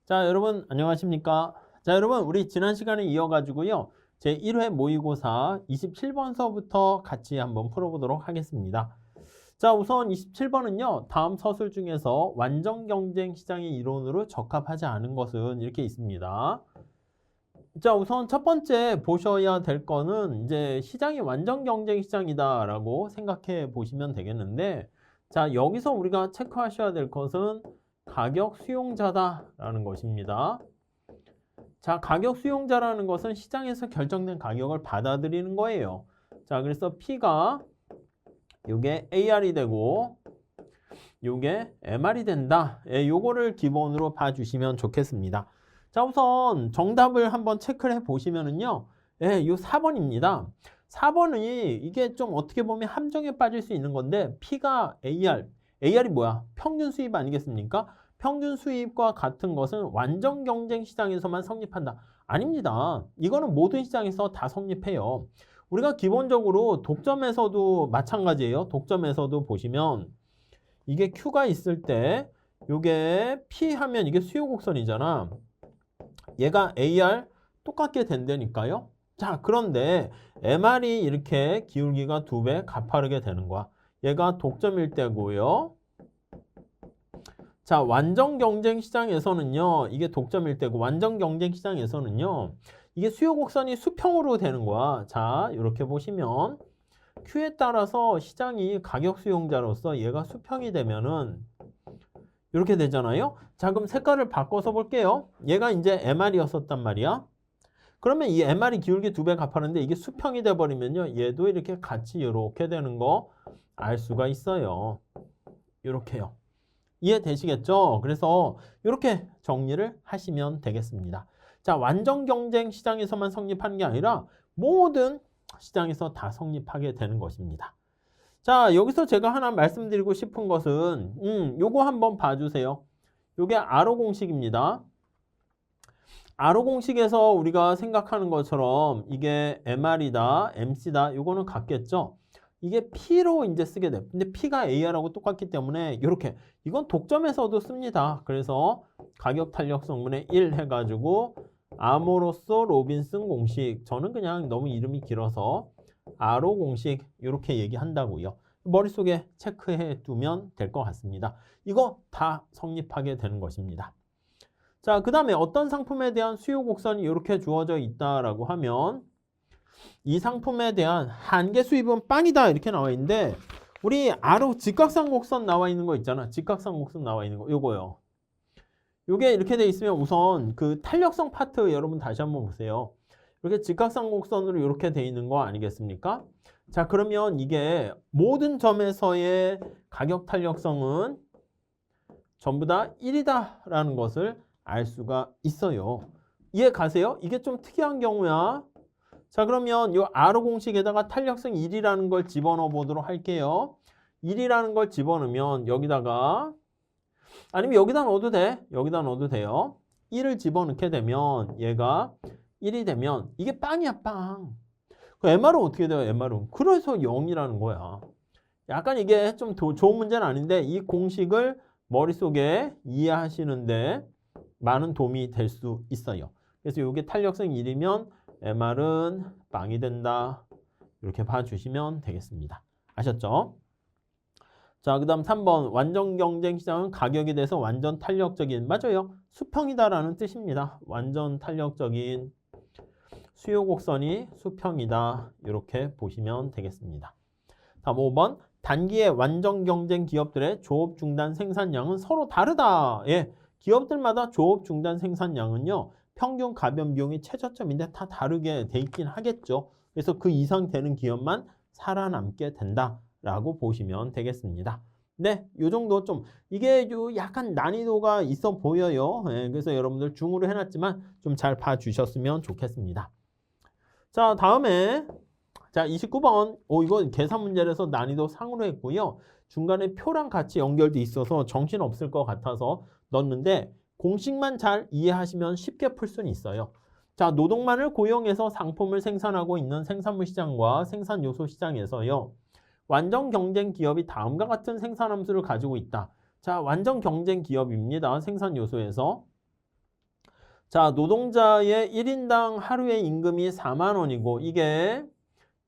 자, 여러분 안녕하십니까? 자, 여러분 우리 지난 시간에 이어가지고요. 제 1회 모의고사 27번서부터 같이 한번 풀어보도록 하겠습니다. 자, 우선 27번은요. 다음 서술 중에서 완전 경쟁 시장의 이론으로 적합하지 않은 것은 이렇게 있습니다. 자, 우선 첫 번째 보셔야 될 거는 이제 시장이 완전 경쟁 시장이다라고 생각해 보시면 되겠는데, 자, 여기서 우리가 체크하셔야 될 것은 가격 수용자다라는 것입니다. 자, 가격 수용자라는 것은 시장에서 결정된 가격을 받아들이는 거예요. 자, 그래서 P가 요게 AR이 되고 요게 MR이 된다. 예, 요거를 기본으로 봐주시면 좋겠습니다. 자, 우선 정답을 한번 체크를 해 보시면은요. 예, 요 4번입니다. 4번이 이게 좀 어떻게 보면 함정에 빠질 수 있는 건데 P가 AR이 뭐야? 평균 수입 아니겠습니까? 평균 수입과 같은 것은 완전 경쟁 시장에서만 성립한다. 아닙니다. 이거는 모든 시장에서 다 성립해요. 우리가 기본적으로 독점에서도 마찬가지예요. 독점에서도 보시면 이게 Q가 있을 때 요게 P 하면 이게 수요 곡선이잖아. 얘가 AR 똑같게 된다니까요. 자, 그런데 MR이 이렇게 기울기가 2배 가파르게 되는 거야. 얘가 독점일 때고요. 자, 완전 경쟁 시장에서는요. 이게 독점일 때고 완전 경쟁 시장에서는요. 이게 수요 곡선이 수평으로 되는 거야. 자, 이렇게 보시면 Q에 따라서 시장이 가격 수용자로서 얘가 수평이 되면은 이렇게 되잖아요. 자, 그럼 색깔을 바꿔서 볼게요. 얘가 이제 MR이었었단 말이야. 그러면 이 MR이 기울기 2배 가파른데 이게 수평이 돼버리면요. 얘도 이렇게 같이 이렇게 되는 거 알 수가 있어요. 이렇게요. 이해되시겠죠? 그래서 이렇게 정리를 하시면 되겠습니다. 자, 완전 경쟁 시장에서만 성립하는 게 아니라 모든 시장에서 다 성립하게 되는 것입니다. 자, 여기서 제가 하나 말씀드리고 싶은 것은 요거 한번 봐주세요. 요게 아로 공식입니다. 아로 공식에서 우리가 생각하는 것처럼 이게 MR이다, MC다, 요거는 같겠죠? 이게 P로 이제 쓰게 돼. 근데 P가 AR하고 똑같기 때문에 이렇게 이건 독점에서도 씁니다. 그래서 가격 탄력성분의 1 해가지고 아모로소 로빈슨 공식. 저는 그냥 너무 이름이 길어서 아로 공식 이렇게 얘기한다고요. 머릿속에 체크해 두면 될 것 같습니다. 이거 다 성립하게 되는 것입니다. 자, 그 다음에 어떤 상품에 대한 수요 곡선이 이렇게 주어져 있다라고 하면 이 상품에 대한 한계 수입은 빵이다 이렇게 나와 있는데 우리 아로 직각상 곡선 나와 있는 거 있잖아. 직각상 곡선 나와 있는 거 요거요. 요게 이렇게 돼 있으면 우선 그 탄력성 파트 여러분 다시 한번 보세요. 이렇게 직각상 곡선으로 이렇게 돼 있는 거 아니겠습니까? 자, 그러면 이게 모든 점에서의 가격 탄력성은 전부 다 1이다라는 것을 알 수가 있어요. 이해 가세요? 이게 좀 특이한 경우야. 자, 그러면 이 아로 공식에다가 탄력성 1이라는 걸 집어넣어 보도록 할게요. 1이라는 걸 집어넣으면 여기다가 아니면 여기다 넣어도 돼. 여기다 넣어도 돼요. 1을 집어넣게 되면 얘가 1이 되면 이게 빵이야, 빵. 그 MR은 어떻게 돼요, MR은? 그래서 0이라는 거야. 약간 이게 좀 좋은 문제는 아닌데 이 공식을 머릿속에 이해하시는데 많은 도움이 될 수 있어요. 그래서 이게 탄력성 1이면 MR은 빵이 된다. 이렇게 봐주시면 되겠습니다. 아셨죠? 자, 그 다음 3번 완전 경쟁 시장은 가격에 대해서 완전 탄력적인 맞아요. 수평이다라는 뜻입니다. 완전 탄력적인 수요 곡선이 수평이다. 이렇게 보시면 되겠습니다. 다음 5번 단기의 완전 경쟁 기업들의 조업 중단 생산량은 서로 다르다. 예, 기업들마다 조업 중단 생산량은요. 평균 가변 비용이 최저점인데 다 다르게 돼 있긴 하겠죠. 그래서 그 이상 되는 기업만 살아남게 된다라고 보시면 되겠습니다. 네, 요 정도 좀 이게 요 약간 난이도가 있어 보여요. 예, 그래서 여러분들 중으로 해놨지만 좀 잘 봐주셨으면 좋겠습니다. 자, 다음에 자, 29번. 이거 계산 문제라서 난이도 상으로 했고요. 중간에 표랑 같이 연결돼 있어서 정신 없을 것 같아서 넣었는데 공식만 잘 이해하시면 쉽게 풀 수는 있어요. 자, 노동만을 고용해서 상품을 생산하고 있는 생산물 시장과 생산 요소 시장에서요. 완전 경쟁 기업이 다음과 같은 생산 함수를 가지고 있다. 자, 완전 경쟁 기업입니다. 생산 요소에서. 자, 노동자의 1인당 하루의 임금이 4만 원이고 이게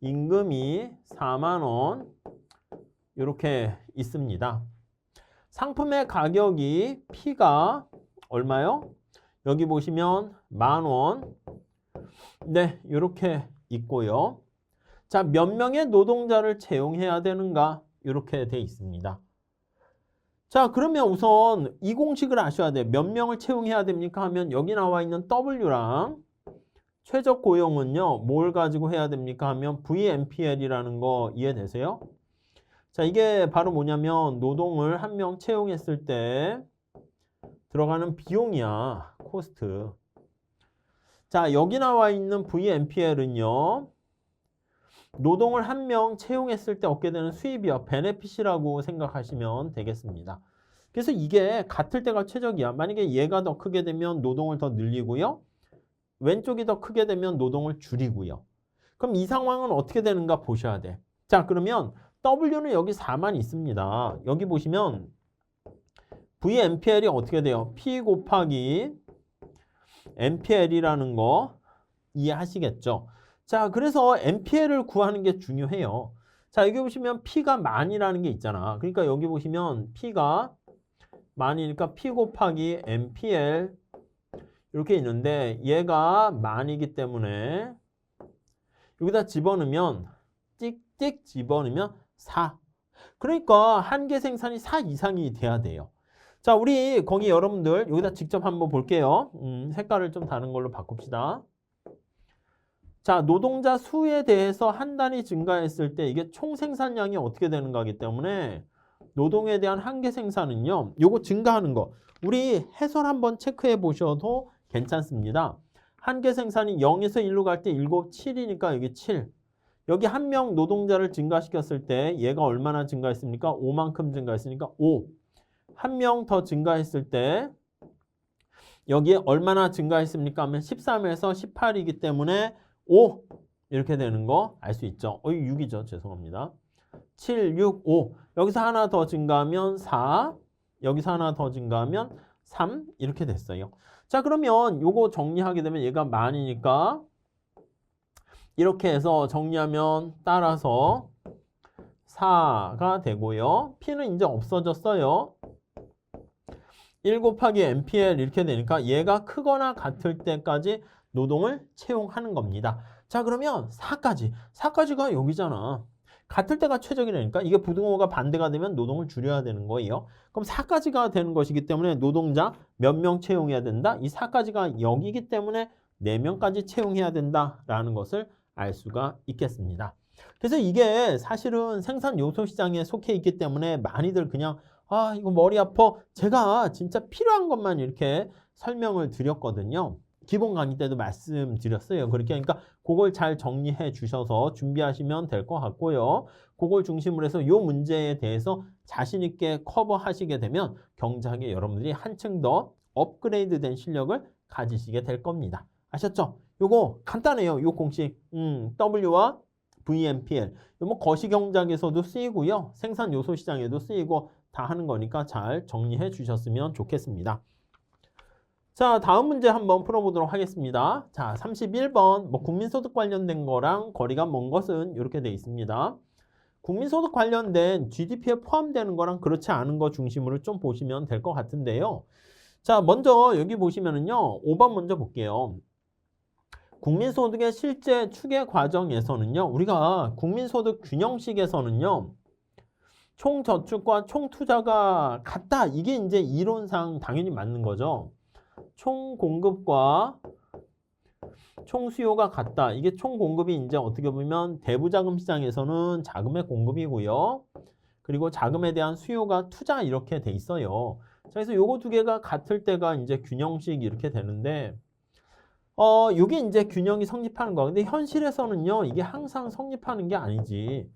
임금이 4만 원 이렇게 있습니다. 상품의 가격이 P가 얼마요? 여기 보시면 10,000원. 네, 이렇게 있고요. 자, 몇 명의 노동자를 채용해야 되는가? 이렇게 돼 있습니다. 자, 그러면 우선 이 공식을 아셔야 돼요. 몇 명을 채용해야 됩니까? 하면 여기 나와 있는 W랑 최저 고용은요, 뭘 가지고 해야 됩니까? 하면 VMPL이라는 거 이해되세요? 자, 이게 바로 뭐냐면 노동을 한 명 채용했을 때 들어가는 비용이야, 코스트. 자, 여기 나와 있는 VMPL은요, 노동을 한 명 채용했을 때 얻게 되는 수입이요, 베네핏이라고 생각하시면 되겠습니다. 그래서 이게 같을 때가 최적이야. 만약에 얘가 더 크게 되면 노동을 더 늘리고요. 왼쪽이 더 크게 되면 노동을 줄이고요. 그럼 이 상황은 어떻게 되는가 보셔야 돼. 자, 그러면 W는 여기 4만 있습니다. 여기 보시면 VMPL이 어떻게 돼요? P 곱하기 MPL이라는 거 이해하시겠죠? 자, 그래서 MPL을 구하는 게 중요해요. 자, 여기 보시면 P가 만이라는 게 있잖아. 그러니까 여기 보시면 P가 만이니까 P 곱하기 MPL 이렇게 있는데 얘가 만이기 때문에 여기다 집어넣으면 찍찍 집어넣으면 4. 그러니까 한계 생산이 4 이상이 돼야 돼요. 자, 우리 거기 여러분들 여기다 직접 한번 볼게요. 색깔을 좀 다른 걸로 바꿉시다. 자, 노동자 수에 대해서 한 단위 증가했을 때 이게 총 생산량이 어떻게 되는가기 때문에 노동에 대한 한계 생산은요, 요거 증가하는 거. 우리 해설 한번 체크해 보셔도 괜찮습니다. 한계 생산이 0에서 1로 갈 때 7, 7이니까 여기 7. 여기 한 명 노동자를 증가시켰을 때 얘가 얼마나 증가했습니까? 5만큼 증가했으니까 5. 한 명 더 증가했을 때 여기에 얼마나 증가했습니까? 하면 13에서 18이기 때문에 5 이렇게 되는 거 알 수 있죠. 6이죠. 죄송합니다. 7, 6, 5. 여기서 하나 더 증가하면 4. 여기서 하나 더 증가하면 3 이렇게 됐어요. 자, 그러면 요거 정리하게 되면 얘가 만이니까 이렇게 해서 정리하면 따라서 4가 되고요. P는 이제 없어졌어요. 1 곱하기 MPL 이렇게 되니까 얘가 크거나 같을 때까지 노동을 채용하는 겁니다. 자, 그러면 4까지가 여기잖아. 같을 때가 최적이라니까 이게 부등호가 반대가 되면 노동을 줄여야 되는 거예요. 그럼 4까지가 되는 것이기 때문에 노동자 몇 명 채용해야 된다? 이 4까지가 여기기 때문에 4명까지 채용해야 된다라는 것을 알 수가 있겠습니다. 그래서 이게 사실은 생산 요소 시장에 속해 있기 때문에 많이들 그냥 이거 머리 아파. 제가 진짜 필요한 것만 이렇게 설명을 드렸거든요. 기본 강의 때도 말씀드렸어요. 그렇게 하니까 그걸 잘 정리해 주셔서 준비하시면 될 것 같고요. 그걸 중심으로 해서 이 문제에 대해서 자신 있게 커버하시게 되면 경제학에 여러분들이 한층 더 업그레이드된 실력을 가지시게 될 겁니다. 아셨죠? 요거 간단해요. 요 공식 W와 VMPL. 뭐 거시경제학에서도 쓰이고요. 생산 요소 시장에도 쓰이고 다 하는 거니까 잘 정리해 주셨으면 좋겠습니다. 자, 다음 문제 한번 풀어보도록 하겠습니다. 자, 31번 국민소득 관련된 거랑 거리가 먼 것은 이렇게 돼 있습니다. 국민소득 관련된 GDP에 포함되는 거랑 그렇지 않은 거 중심으로 좀 보시면 될 것 같은데요. 자, 먼저 여기 보시면은요. 5번 먼저 볼게요. 국민소득의 실제 추계 과정에서는요. 우리가 국민소득 균형식에서는요. 총저축과 총투자가 같다. 이게 이제 이론상 당연히 맞는 거죠. 총공급과 총수요가 같다. 이게 총공급이 이제 어떻게 보면 대부자금 시장에서는 자금의 공급이고요. 그리고 자금에 대한 수요가 투자 이렇게 돼 있어요. 그래서 요거 두 개가 같을 때가 이제 균형식 이렇게 되는데 요게 이제 균형이 성립하는 거. 근데 현실에서는요. 이게 항상 성립하는 게 아니지.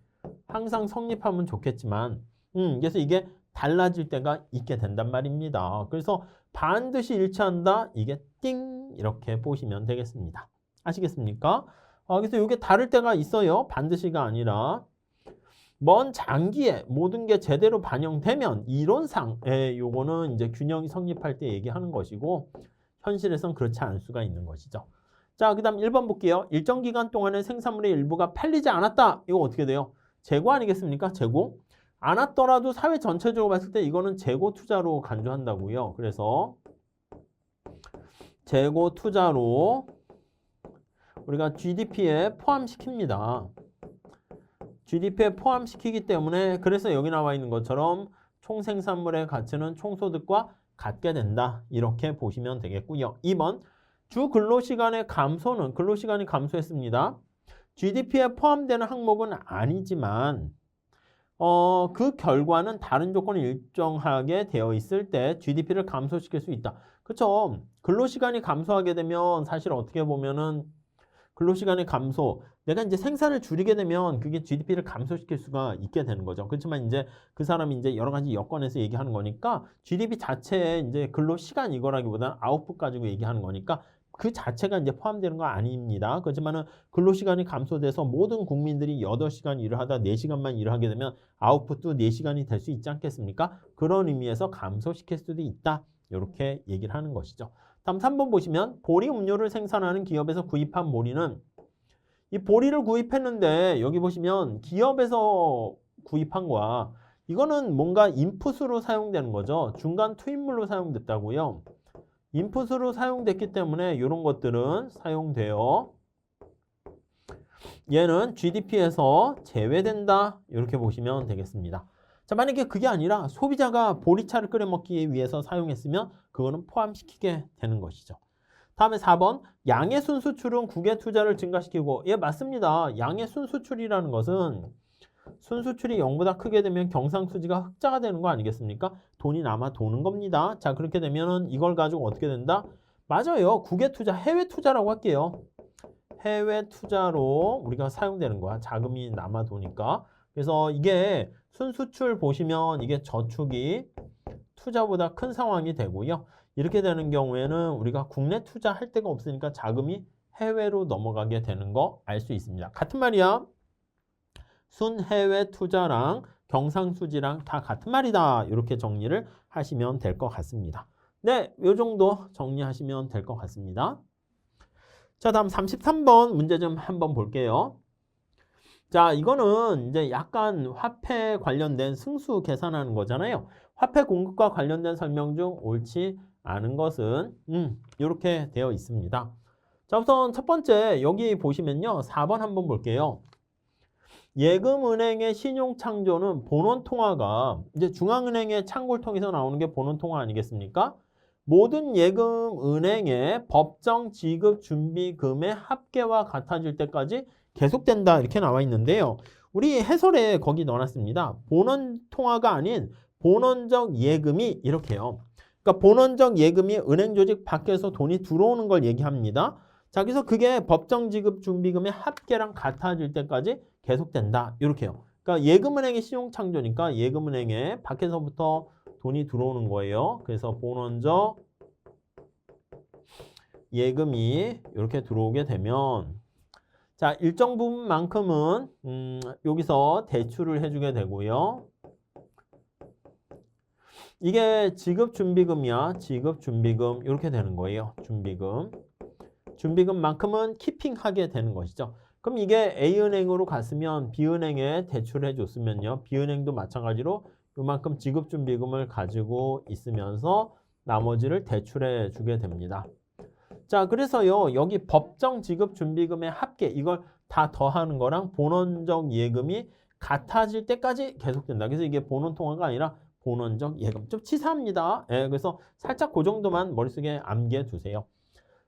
항상 성립하면 좋겠지만 그래서 이게 달라질 때가 있게 된단 말입니다. 그래서 반드시 일치한다. 이게 띵 이렇게 보시면 되겠습니다. 아시겠습니까? 그래서 이게 다를 때가 있어요. 반드시가 아니라 먼 장기에 모든 게 제대로 반영되면 이론상 요거는 이제 균형이 성립할 때 얘기하는 것이고 현실에선 그렇지 않을 수가 있는 것이죠. 자, 그 다음 1번 볼게요. 일정 기간 동안에 생산물의 일부가 팔리지 않았다. 이거 어떻게 돼요? 재고 아니겠습니까? 재고. 않았더라도 사회 전체적으로 봤을 때 이거는 재고 투자로 간주한다고요. 그래서 재고 투자로 우리가 GDP에 포함시킵니다. GDP에 포함시키기 때문에 그래서 여기 나와 있는 것처럼 총생산물의 가치는 총소득과 같게 된다. 이렇게 보시면 되겠고요. 2번 주 근로시간의 감소는 근로시간이 감소했습니다. GDP에 포함되는 항목은 아니지만 그 결과는 다른 조건이 일정하게 되어 있을 때 GDP를 감소시킬 수 있다. 그렇죠? 근로시간이 감소하게 되면 사실 어떻게 보면은 근로시간의 감소, 내가 이제 생산을 줄이게 되면 그게 GDP를 감소시킬 수가 있게 되는 거죠. 그렇지만 이제 그 사람이 이제 여러 가지 여건에서 얘기하는 거니까 GDP 자체에 이제 근로시간 이거라기보다는 아웃풋 가지고 얘기하는 거니까 그 자체가 이제 포함되는 거 아닙니다. 그렇지만은 근로시간이 감소돼서 모든 국민들이 8시간 일을 하다 4시간만 일을 하게 되면 아웃풋도 4시간이 될 수 있지 않겠습니까? 그런 의미에서 감소시킬 수도 있다. 이렇게 얘기를 하는 것이죠. 다음 3번 보시면 보리 음료를 생산하는 기업에서 구입한 보리는 이 보리를 구입했는데 여기 보시면 기업에서 구입한 거야. 이거는 뭔가 인풋으로 사용되는 거죠. 중간 투입물로 사용됐다고요. 인풋으로 사용됐기 때문에 이런 것들은 사용되어 얘는 GDP에서 제외된다. 이렇게 보시면 되겠습니다. 자, 만약에 그게 아니라 소비자가 보리차를 끓여 먹기 위해서 사용했으면 그거는 포함시키게 되는 것이죠. 다음에 4번 양의 순수출은 국외 투자를 증가시키고 예, 맞습니다. 양의 순수출이라는 것은 순수출이 0보다 크게 되면 경상수지가 흑자가 되는 거 아니겠습니까? 돈이 남아 도는 겁니다. 자, 그렇게 되면은 이걸 가지고 어떻게 된다? 맞아요. 국외 투자, 해외 투자라고 할게요. 해외 투자로 우리가 사용되는 거야. 자금이 남아 도니까. 그래서 이게 순수출 보시면 이게 저축이 투자보다 큰 상황이 되고요. 이렇게 되는 경우에는 우리가 국내 투자할 데가 없으니까 자금이 해외로 넘어가게 되는 거 알 수 있습니다. 같은 말이야. 순해외 투자랑 경상수지랑 다 같은 말이다. 이렇게 정리를 하시면 될 것 같습니다. 네, 이 정도 정리하시면 될 것 같습니다. 자, 다음 33번 문제 좀 한번 볼게요. 자, 이거는 이제 약간 화폐 관련된 승수 계산하는 거잖아요. 화폐 공급과 관련된 설명 중 옳지 않은 것은 이렇게 되어 있습니다. 자, 우선 첫 번째 여기 보시면요. 4번 한번 볼게요. 예금은행의 신용창조는 본원통화가 이제 중앙은행의 창고를 통해서 나오는 게 본원통화 아니겠습니까? 모든 예금은행의 법정 지급 준비금의 합계와 같아질 때까지 계속된다 이렇게 나와 있는데요. 우리 해설에 거기 넣어놨습니다. 본원통화가 아닌 본원적 예금이 이렇게요. 그러니까 본원적 예금이 은행 조직 밖에서 돈이 들어오는 걸 얘기합니다. 자, 그래서 그게 법정 지급 준비금의 합계랑 같아질 때까지 계속된다. 이렇게요. 그러니까 예금은행의 신용창조니까 예금은행에 밖에서부터 돈이 들어오는 거예요. 그래서 본원적 예금이 이렇게 들어오게 되면 자, 일정 부분만큼은 여기서 대출을 해주게 되고요. 이게 지급준비금이야. 지급준비금 이렇게 되는 거예요. 준비금. 준비금만큼은 키핑하게 되는 것이죠. 그럼 이게 A은행으로 갔으면 B은행에 대출해 줬으면요. B은행도 마찬가지로 이만큼 지급준비금을 가지고 있으면서 나머지를 대출해 주게 됩니다. 자, 그래서요. 여기 법정 지급준비금의 합계 이걸 다 더하는 거랑 본원적 예금이 같아질 때까지 계속된다. 그래서 이게 본원통화가 아니라 본원적 예금. 좀 치사합니다. 예, 그래서 살짝 그 정도만 머릿속에 암기해 두세요.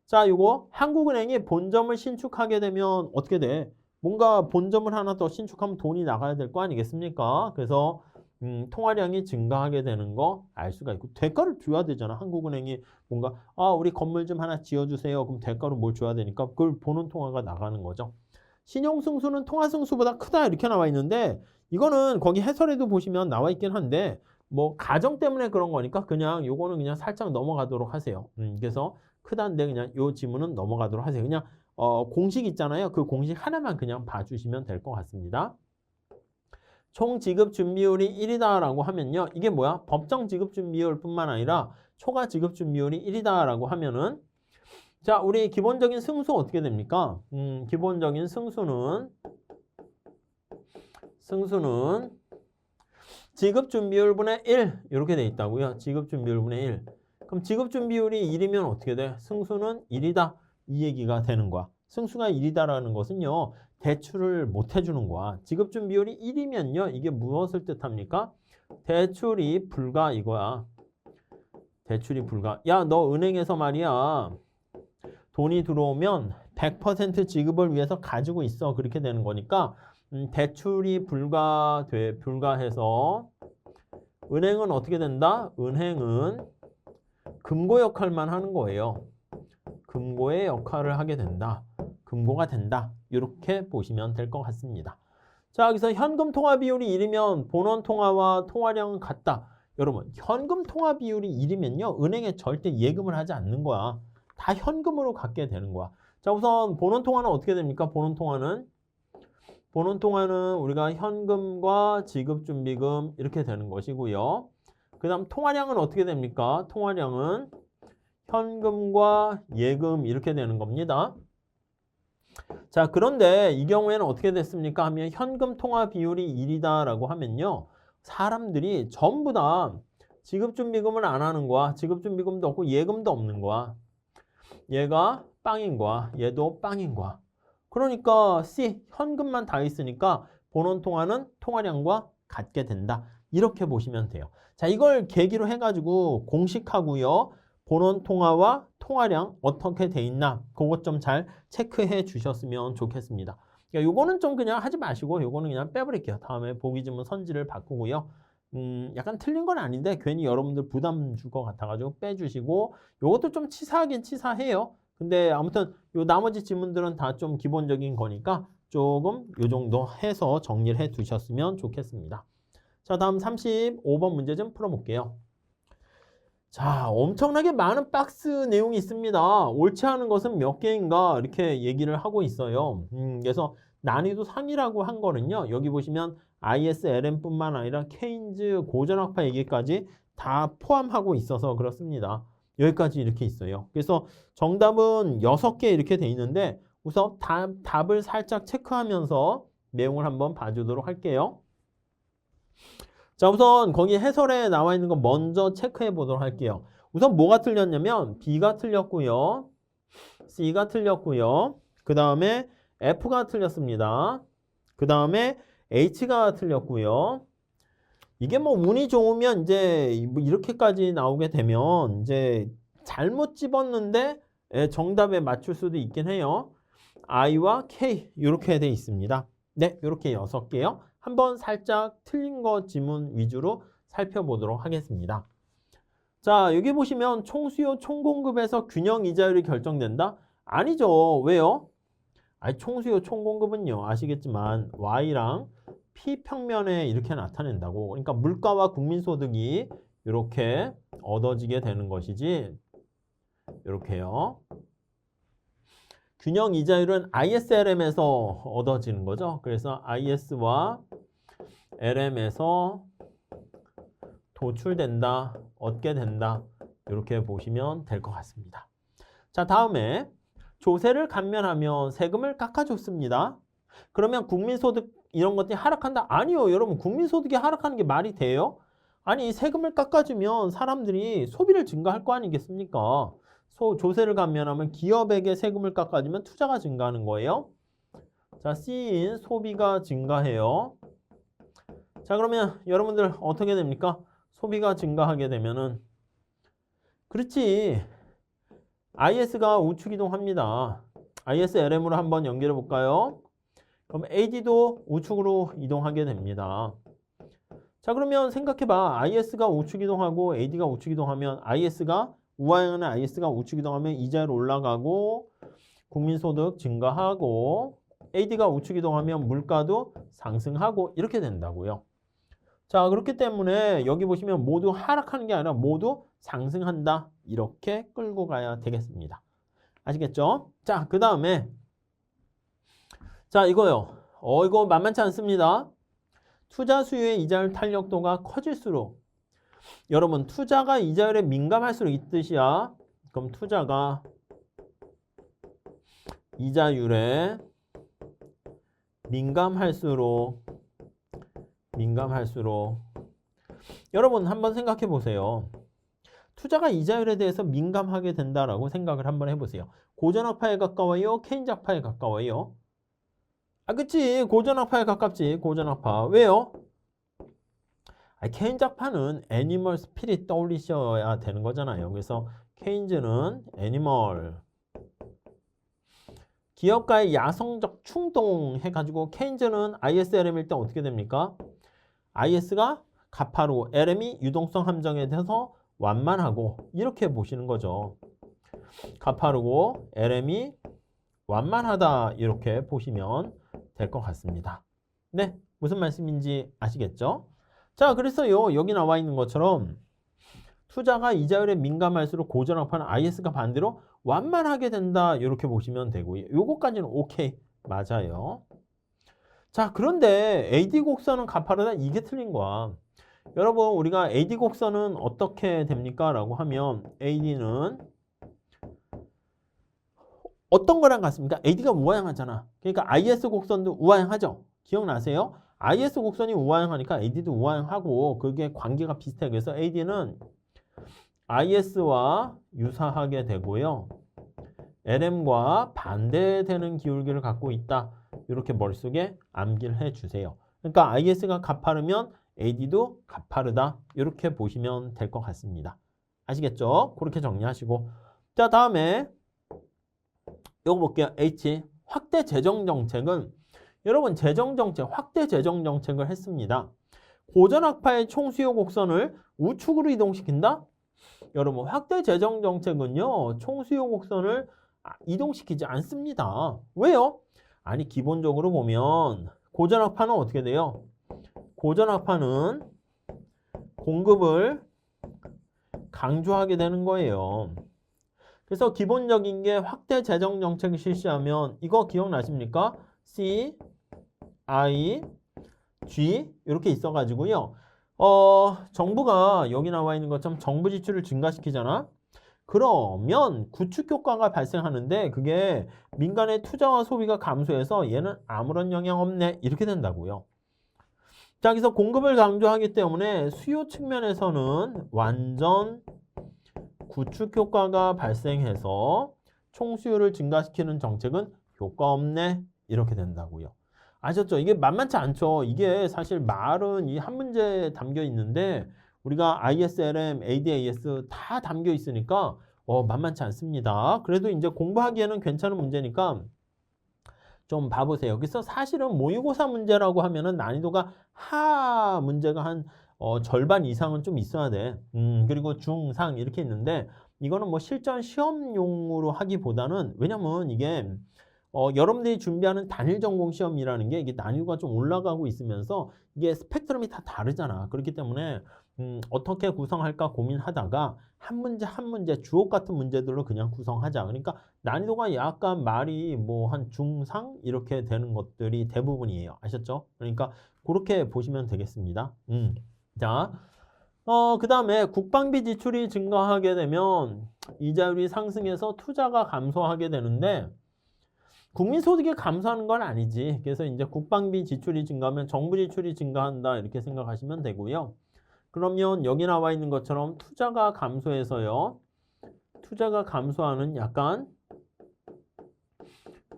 자, 요거 한국은행이 본점을 신축하게 되면 어떻게 돼? 뭔가 본점을 하나 더 신축하면 돈이 나가야 될 거 아니겠습니까? 그래서 통화량이 증가하게 되는 거 알 수가 있고 대가를 줘야 되잖아. 한국은행이 뭔가 우리 건물 좀 하나 지어주세요. 그럼 대가로 뭘 줘야 되니까 그걸 보는 통화가 나가는 거죠. 신용승수는 통화승수보다 크다 이렇게 나와 있는데 이거는 거기 해설에도 보시면 나와 있긴 한데 뭐 가정 때문에 그런 거니까 그냥 요거는 그냥 살짝 넘어가도록 하세요. 그래서 크다는데 그냥 요 지문은 넘어가도록 하세요. 그냥 공식 있잖아요. 그 공식 하나만 그냥 봐주시면 될 것 같습니다. 총 지급 준비율이 1이다라고 하면요. 이게 뭐야? 법정 지급 준비율뿐만 아니라 초과 지급 준비율이 1이다라고 하면은 자, 우리 기본적인 승수 어떻게 됩니까? 기본적인 승수는 지급 준비율분의 1 이렇게 돼 있다고요. 지급 준비율분의 1. 그럼 지급 준비율이 1이면 어떻게 돼? 승수는 1이다. 이 얘기가 되는 거야. 승수가 1이다라는 것은요. 대출을 못 해주는 거야. 지급 준비율이 1이면요. 이게 무엇을 뜻합니까? 대출이 불가 이거야. 대출이 불가. 야, 너 은행에서 말이야. 돈이 들어오면 100% 지급을 위해서 가지고 있어. 그렇게 되는 거니까 대출이 불가해서 은행은 어떻게 된다? 은행은 금고 역할만 하는 거예요. 금고의 역할을 하게 된다. 금고가 된다. 이렇게 보시면 될 것 같습니다. 자, 여기서 현금 통화 비율이 1이면 본원 통화와 통화량은 같다. 여러분, 현금 통화 비율이 1이면요. 은행에 절대 예금을 하지 않는 거야. 다 현금으로 갖게 되는 거야. 자, 우선 본원 통화는 어떻게 됩니까? 본원 통화는 우리가 현금과 지급준비금 이렇게 되는 것이고요. 그 다음 통화량은 어떻게 됩니까? 통화량은 현금과 예금 이렇게 되는 겁니다. 자, 그런데 이 경우에는 어떻게 됐습니까? 하면 현금 통화 비율이 1이다라고 하면요. 사람들이 전부 다 지급준비금을 안 하는 거야. 지급준비금도 없고 예금도 없는 거야. 얘가 빵인 거야. 얘도 빵인 거야. 그러니까 C, 현금만 다 있으니까 본원 통화는 통화량과 같게 된다. 이렇게 보시면 돼요. 자, 이걸 계기로 해가지고 공식하고요. 본원 통화와 통화량 어떻게 돼 있나 그것 좀 잘 체크해 주셨으면 좋겠습니다. 그러니까 요거는 좀 그냥 하지 마시고 요거는 그냥 빼버릴게요. 다음에 보기 드문 선지를 바꾸고요. 약간 틀린 건 아닌데 괜히 여러분들 부담 줄 것 같아가지고 빼주시고 요것도 좀 치사하긴 치사해요. 근데 아무튼 요 나머지 질문들은 다 좀 기본적인 거니까 조금 요 정도 해서 정리를 해 두셨으면 좋겠습니다. 자, 다음 35번 문제 좀 풀어볼게요. 자, 엄청나게 많은 박스 내용이 있습니다. 옳지 않은 것은 몇 개인가 이렇게 얘기를 하고 있어요. 그래서 난이도 3이라고 한 거는요. 여기 보시면 ISLM뿐만 아니라 케인즈 고전학파 얘기까지 다 포함하고 있어서 그렇습니다. 여기까지 이렇게 있어요. 그래서 정답은 6개 이렇게 돼 있는데 우선 답을 살짝 체크하면서 내용을 한번 봐주도록 할게요. 자, 우선 거기 해설에 나와 있는 거 먼저 체크해 보도록 할게요. 우선 뭐가 틀렸냐면 B가 틀렸고요. C가 틀렸고요. 그 다음에 F가 틀렸습니다. 그 다음에 H가 틀렸고요. 이게 뭐 운이 좋으면 이제 뭐 이렇게까지 나오게 되면 이제 잘못 집었는데 정답에 맞출 수도 있긴 해요. I와 K 이렇게 돼 있습니다. 네, 이렇게 6개요. 한번 살짝 틀린 거 지문 위주로 살펴보도록 하겠습니다. 자, 여기 보시면 총수요 총공급에서 균형 이자율이 결정된다? 아니죠. 왜요? 아니, 총수요 총공급은요. 아시겠지만 Y랑 P평면에 이렇게 나타낸다고. 그러니까 물가와 국민소득이 이렇게 얻어지게 되는 것이지. 이렇게요. 균형 이자율은 ISLM에서 얻어지는 거죠. 그래서 IS와 LM에서 도출된다, 얻게 된다. 이렇게 보시면 될 것 같습니다. 자, 다음에 조세를 감면하면 세금을 깎아줬습니다. 그러면 국민소득 이런 것들이 하락한다? 아니요. 여러분, 국민소득이 하락하는 게 말이 돼요? 아니, 세금을 깎아주면 사람들이 소비를 증가할 거 아니겠습니까? 조세를 감면하면 기업에게 세금을 깎아주면 투자가 증가하는 거예요. 자, C인 소비가 증가해요. 자, 그러면 여러분들 어떻게 됩니까? 소비가 증가하게 되면은 그렇지. IS가 우측 이동합니다. IS LM으로 한번 연결해 볼까요? 그럼 AD도 우측으로 이동하게 됩니다. 자, 그러면 생각해봐. IS가 우측 이동하고 AD가 우측 이동하면 우하형은 IS가 우측 이동하면 이자율 올라가고 국민소득 증가하고 AD가 우측 이동하면 물가도 상승하고 이렇게 된다고요. 자, 그렇기 때문에 여기 보시면 모두 하락하는 게 아니라 모두 상승한다. 이렇게 끌고 가야 되겠습니다. 아시겠죠? 자, 그 다음에 자, 이거요. 이거 만만치 않습니다. 투자 수요의 이자율 탄력도가 커질수록 여러분 투자가 이자율에 민감할수록 이 뜻이야. 그럼 투자가 이자율에 민감할수록 여러분 한번 생각해 보세요. 투자가 이자율에 대해서 민감하게 된다라고 생각을 한번 해보세요. 고전학파에 가까워요? 케인즈학파에 가까워요? 그치. 고전학파에 가깝지. 고전학파. 왜요? 케인즈학파는 애니멀 스피릿 떠올리셔야 되는 거잖아요. 그래서 케인즈는 애니멀 기업가의 야성적 충동 해가지고 케인즈는 ISLM일 때 어떻게 됩니까? IS가 가파르고 LM이 유동성 함정에 대해서 완만하고 이렇게 보시는 거죠. 가파르고 LM이 완만하다 이렇게 보시면 될 것 같습니다. 네, 무슨 말씀인지 아시겠죠? 자, 그래서요 여기 나와 있는 것처럼 투자가 이자율에 민감할수록 고전학파는 IS가 반대로 완만하게 된다 이렇게 보시면 되고요. 요거까지는 오케이 맞아요. 자, 그런데 AD 곡선은 가파르다 이게 틀린 거야. 여러분 우리가 AD 곡선은 어떻게 됩니까? 라고 하면 AD는 어떤 거랑 같습니까? AD가 우하향하잖아. 그러니까 IS 곡선도 우하향하죠. 기억나세요? IS 곡선이 우하향하니까 AD도 우하향하고 그게 관계가 비슷해. 그래서 AD는 IS와 유사하게 되고요. LM과 반대되는 기울기를 갖고 있다. 이렇게 머릿속에 암기를 해주세요. 그러니까 IS가 가파르면 AD도 가파르다. 이렇게 보시면 될 것 같습니다. 아시겠죠? 그렇게 정리하시고. 자, 다음에 이거 볼게요. H. 확대 재정 정책은 여러분 재정 정책, 확대 재정 정책을 했습니다. 고전학파의 총수요 곡선을 우측으로 이동시킨다? 여러분 확대 재정 정책은요. 총수요 곡선을 이동시키지 않습니다. 왜요? 아니 기본적으로 보면 고전학파는 어떻게 돼요? 고전학파는 공급을 강조하게 되는 거예요. 그래서 기본적인 게 확대 재정 정책을 실시하면 이거 기억나십니까? C, I, G 이렇게 있어가지고요. 정부가 여기 나와 있는 것처럼 정부 지출을 증가시키잖아. 그러면 구축 효과가 발생하는데 그게 민간의 투자와 소비가 감소해서 얘는 아무런 영향 없네 이렇게 된다고요. 자, 그래서 공급을 강조하기 때문에 수요 측면에서는 완전 구축 효과가 발생해서 총수요를 증가시키는 정책은 효과 없네 이렇게 된다고요. 아셨죠? 이게 만만치 않죠. 이게 사실 말은 이 한 문제에 담겨 있는데 우리가 ISLM, ADAS 다 담겨 있으니까 만만치 않습니다. 그래도 이제 공부하기에는 괜찮은 문제니까 좀 봐보세요. 그래서 사실은 모의고사 문제라고 하면은 난이도가 하 문제가 한 절반 이상은 좀 있어야 돼. 그리고 중상 이렇게 있는데 이거는 뭐 실전 시험용으로 하기보다는 왜냐면 이게 여러분들이 준비하는 단일 전공 시험이라는 게 이게 난이도가 좀 올라가고 있으면서 이게 스펙트럼이 다 다르잖아. 그렇기 때문에 어떻게 구성할까 고민하다가 한 문제 한 문제 주옥 같은 문제들로 그냥 구성하자. 그러니까 난이도가 약간 말이 뭐 한 중상 이렇게 되는 것들이 대부분이에요. 아셨죠? 그러니까 그렇게 보시면 되겠습니다. 자, 그 다음에 국방비 지출이 증가하게 되면 이자율이 상승해서 투자가 감소하게 되는데 국민소득이 감소하는 건 아니지. 그래서 이제 국방비 지출이 증가하면 정부 지출이 증가한다 이렇게 생각하시면 되고요. 그러면 여기 나와 있는 것처럼 투자가 감소해서요. 투자가 감소하는 약간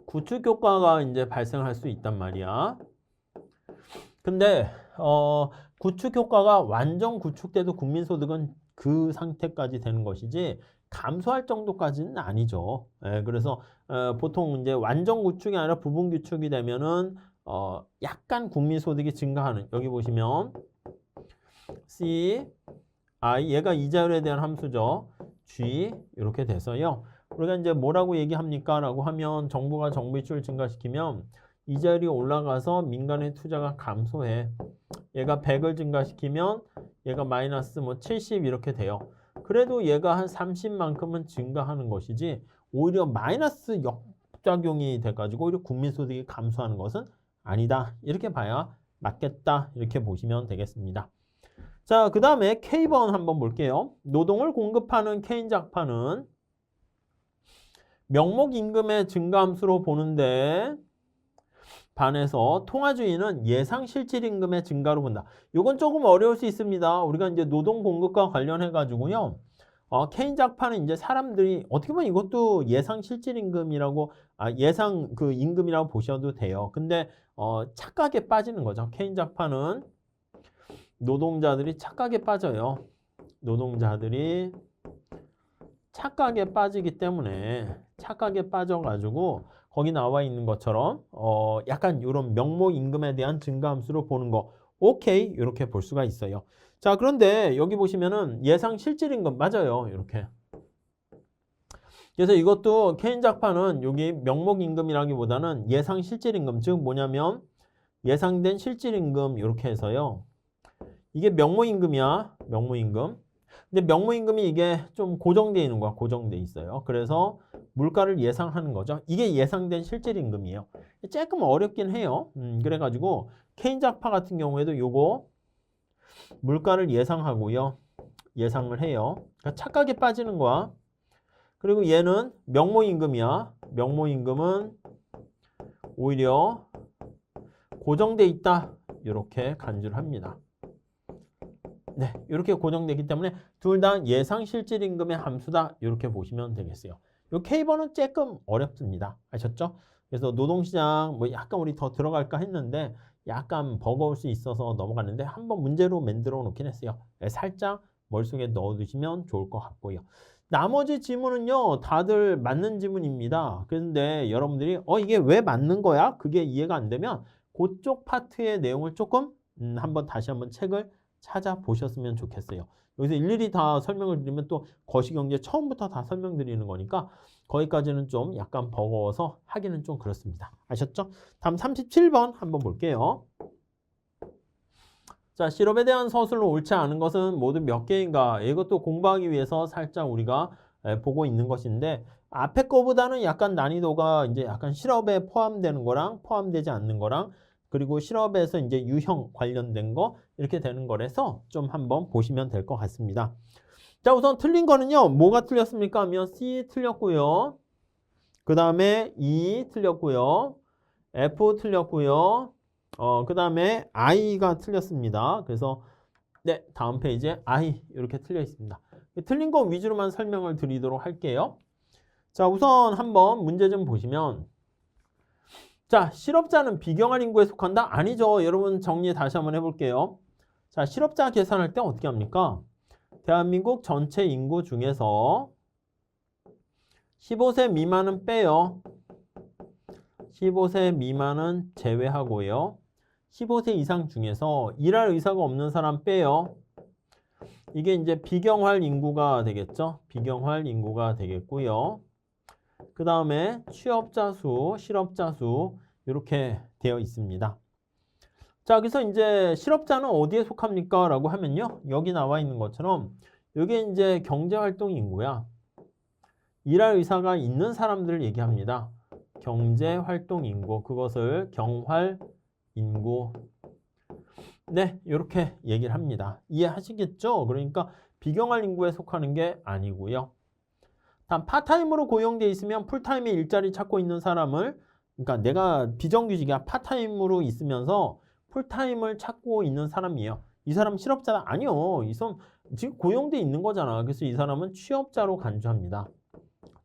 구축 효과가 이제 발생할 수 있단 말이야. 근데 구축 효과가 완전 구축돼도 국민소득은 그 상태까지 되는 것이지 감소할 정도까지는 아니죠. 그래서 보통 이제 완전 구축이 아니라 부분 구축이 되면은 약간 국민소득이 증가하는 여기 보시면 C, I 얘가 이자율에 대한 함수죠. G 이렇게 돼서요. 우리가 이제 뭐라고 얘기합니까? 라고 하면 정부가 정부 지출을 증가시키면 이자율이 올라가서 민간의 투자가 감소해. 얘가 100을 증가시키면 얘가 마이너스 뭐 70 이렇게 돼요. 그래도 얘가 한 30만큼은 증가하는 것이지 오히려 마이너스 역작용이 돼가지고 오히려 국민소득이 감소하는 것은 아니다. 이렇게 봐야 맞겠다. 이렇게 보시면 되겠습니다. 자, 그 다음에 K번 한번 볼게요. 노동을 공급하는 K인작파는 명목 임금의 증가함수로 보는데 반해서 통화주의는 예상 실질 임금의 증가로 본다. 이건 조금 어려울 수 있습니다. 우리가 이제 노동 공급과 관련해 가지고요. K인작파는 이제 사람들이 어떻게 보면 이것도 예상 실질 임금이라고 예상 그 임금이라고 보셔도 돼요. 근데 착각에 빠지는 거죠. K인작파는 노동자들이 착각에 빠져요. 노동자들이 착각에 빠지기 때문에 착각에 빠져가지고 거기 나와 있는 것처럼 약간 이런 명목 임금에 대한 증가함수로 보는 거 오케이 이렇게 볼 수가 있어요. 자, 그런데 여기 보시면은 예상 실질 임금 맞아요. 이렇게. 그래서 이것도 K인작파는 여기 명목 임금이라기보다는 예상 실질 임금 즉 뭐냐면 예상된 실질 임금 이렇게 해서요. 이게 명목임금이야. 명목임금. 근데 명목임금이 이게 좀 고정되어 있는 거야. 고정되어 있어요. 그래서 물가를 예상하는 거죠. 이게 예상된 실질 임금이에요. 조금 어렵긴 해요. 그래가지고 K인작파 같은 경우에도 요거 물가를 예상하고요. 예상을 해요. 그러니까 착각에 빠지는 거야. 그리고 얘는 명목임금이야. 명목임금은 오히려 고정되어 있다. 이렇게 간주를 합니다. 네, 이렇게 고정되기 때문에 둘 다 예상 실질 임금의 함수다. 이렇게 보시면 되겠어요. 이 K번은 조금 어렵습니다. 아셨죠? 그래서 노동시장 뭐 약간 우리 더 들어갈까 했는데 약간 버거울 수 있어서 넘어갔는데 한번 문제로 만들어 놓긴 했어요. 네, 살짝 머릿속에 넣어두시면 좋을 것 같고요. 나머지 지문은요, 다들 맞는 지문입니다. 그런데 여러분들이 이게 왜 맞는 거야? 그게 이해가 안 되면 그쪽 파트의 내용을 조금 다시 한번 책을 찾아보셨으면 좋겠어요. 여기서 일일이 다 설명을 드리면 또 거시경제 처음부터 다 설명드리는 거니까 거기까지는 좀 약간 버거워서 하기는 좀 그렇습니다. 아셨죠? 다음 37번 한번 볼게요. 자, 실업에 대한 서술로 옳지 않은 것은 모두 몇 개인가? 이것도 공부하기 위해서 살짝 우리가 보고 있는 것인데 앞에 거보다는 약간 난이도가 이제 약간 실업에 포함되는 거랑 포함되지 않는 거랑 그리고 실업에서 이제 유형 관련된 거 이렇게 되는 거라서 좀 한번 보시면 될 것 같습니다. 자, 우선 틀린 거는요. 뭐가 틀렸습니까? 하면 C 틀렸고요. 그 다음에 E 틀렸고요. F 틀렸고요. 그 다음에 I가 틀렸습니다. 그래서 네, 다음 페이지에 I 이렇게 틀려 있습니다. 틀린 거 위주로만 설명을 드리도록 할게요. 자, 우선 한번 문제 좀 보시면 자, 실업자는 비경할 인구에 속한다? 아니죠. 여러분 정리 다시 한번 해볼게요. 자, 실업자 계산할 때 어떻게 합니까? 대한민국 전체 인구 중에서 15세 미만은 빼요. 15세 미만은 제외하고요. 15세 이상 중에서 일할 의사가 없는 사람 빼요. 이게 이제 비경할 인구가 되겠죠. 비경할 인구가 되겠고요. 그 다음에 취업자 수, 실업자 수 이렇게 되어 있습니다. 자, 그래서 이제 실업자는 어디에 속합니까? 라고 하면요. 여기 나와 있는 것처럼 이게 이제 경제활동 인구야. 일할 의사가 있는 사람들을 얘기합니다. 경제활동 인구, 그것을 경활 인구. 네, 이렇게 얘기를 합니다. 이해하시겠죠? 그러니까 비경활 인구에 속하는 게 아니고요. 다음 파타임으로 고용돼 있으면 풀타임에 일자리 찾고 있는 사람을 그러니까 내가 비정규직이야. 파타임으로 있으면서 풀타임을 찾고 있는 사람이에요. 이 사람 실업자다? 아니요. 이 사람 지금 고용돼 있는 거잖아. 그래서 이 사람은 취업자로 간주합니다.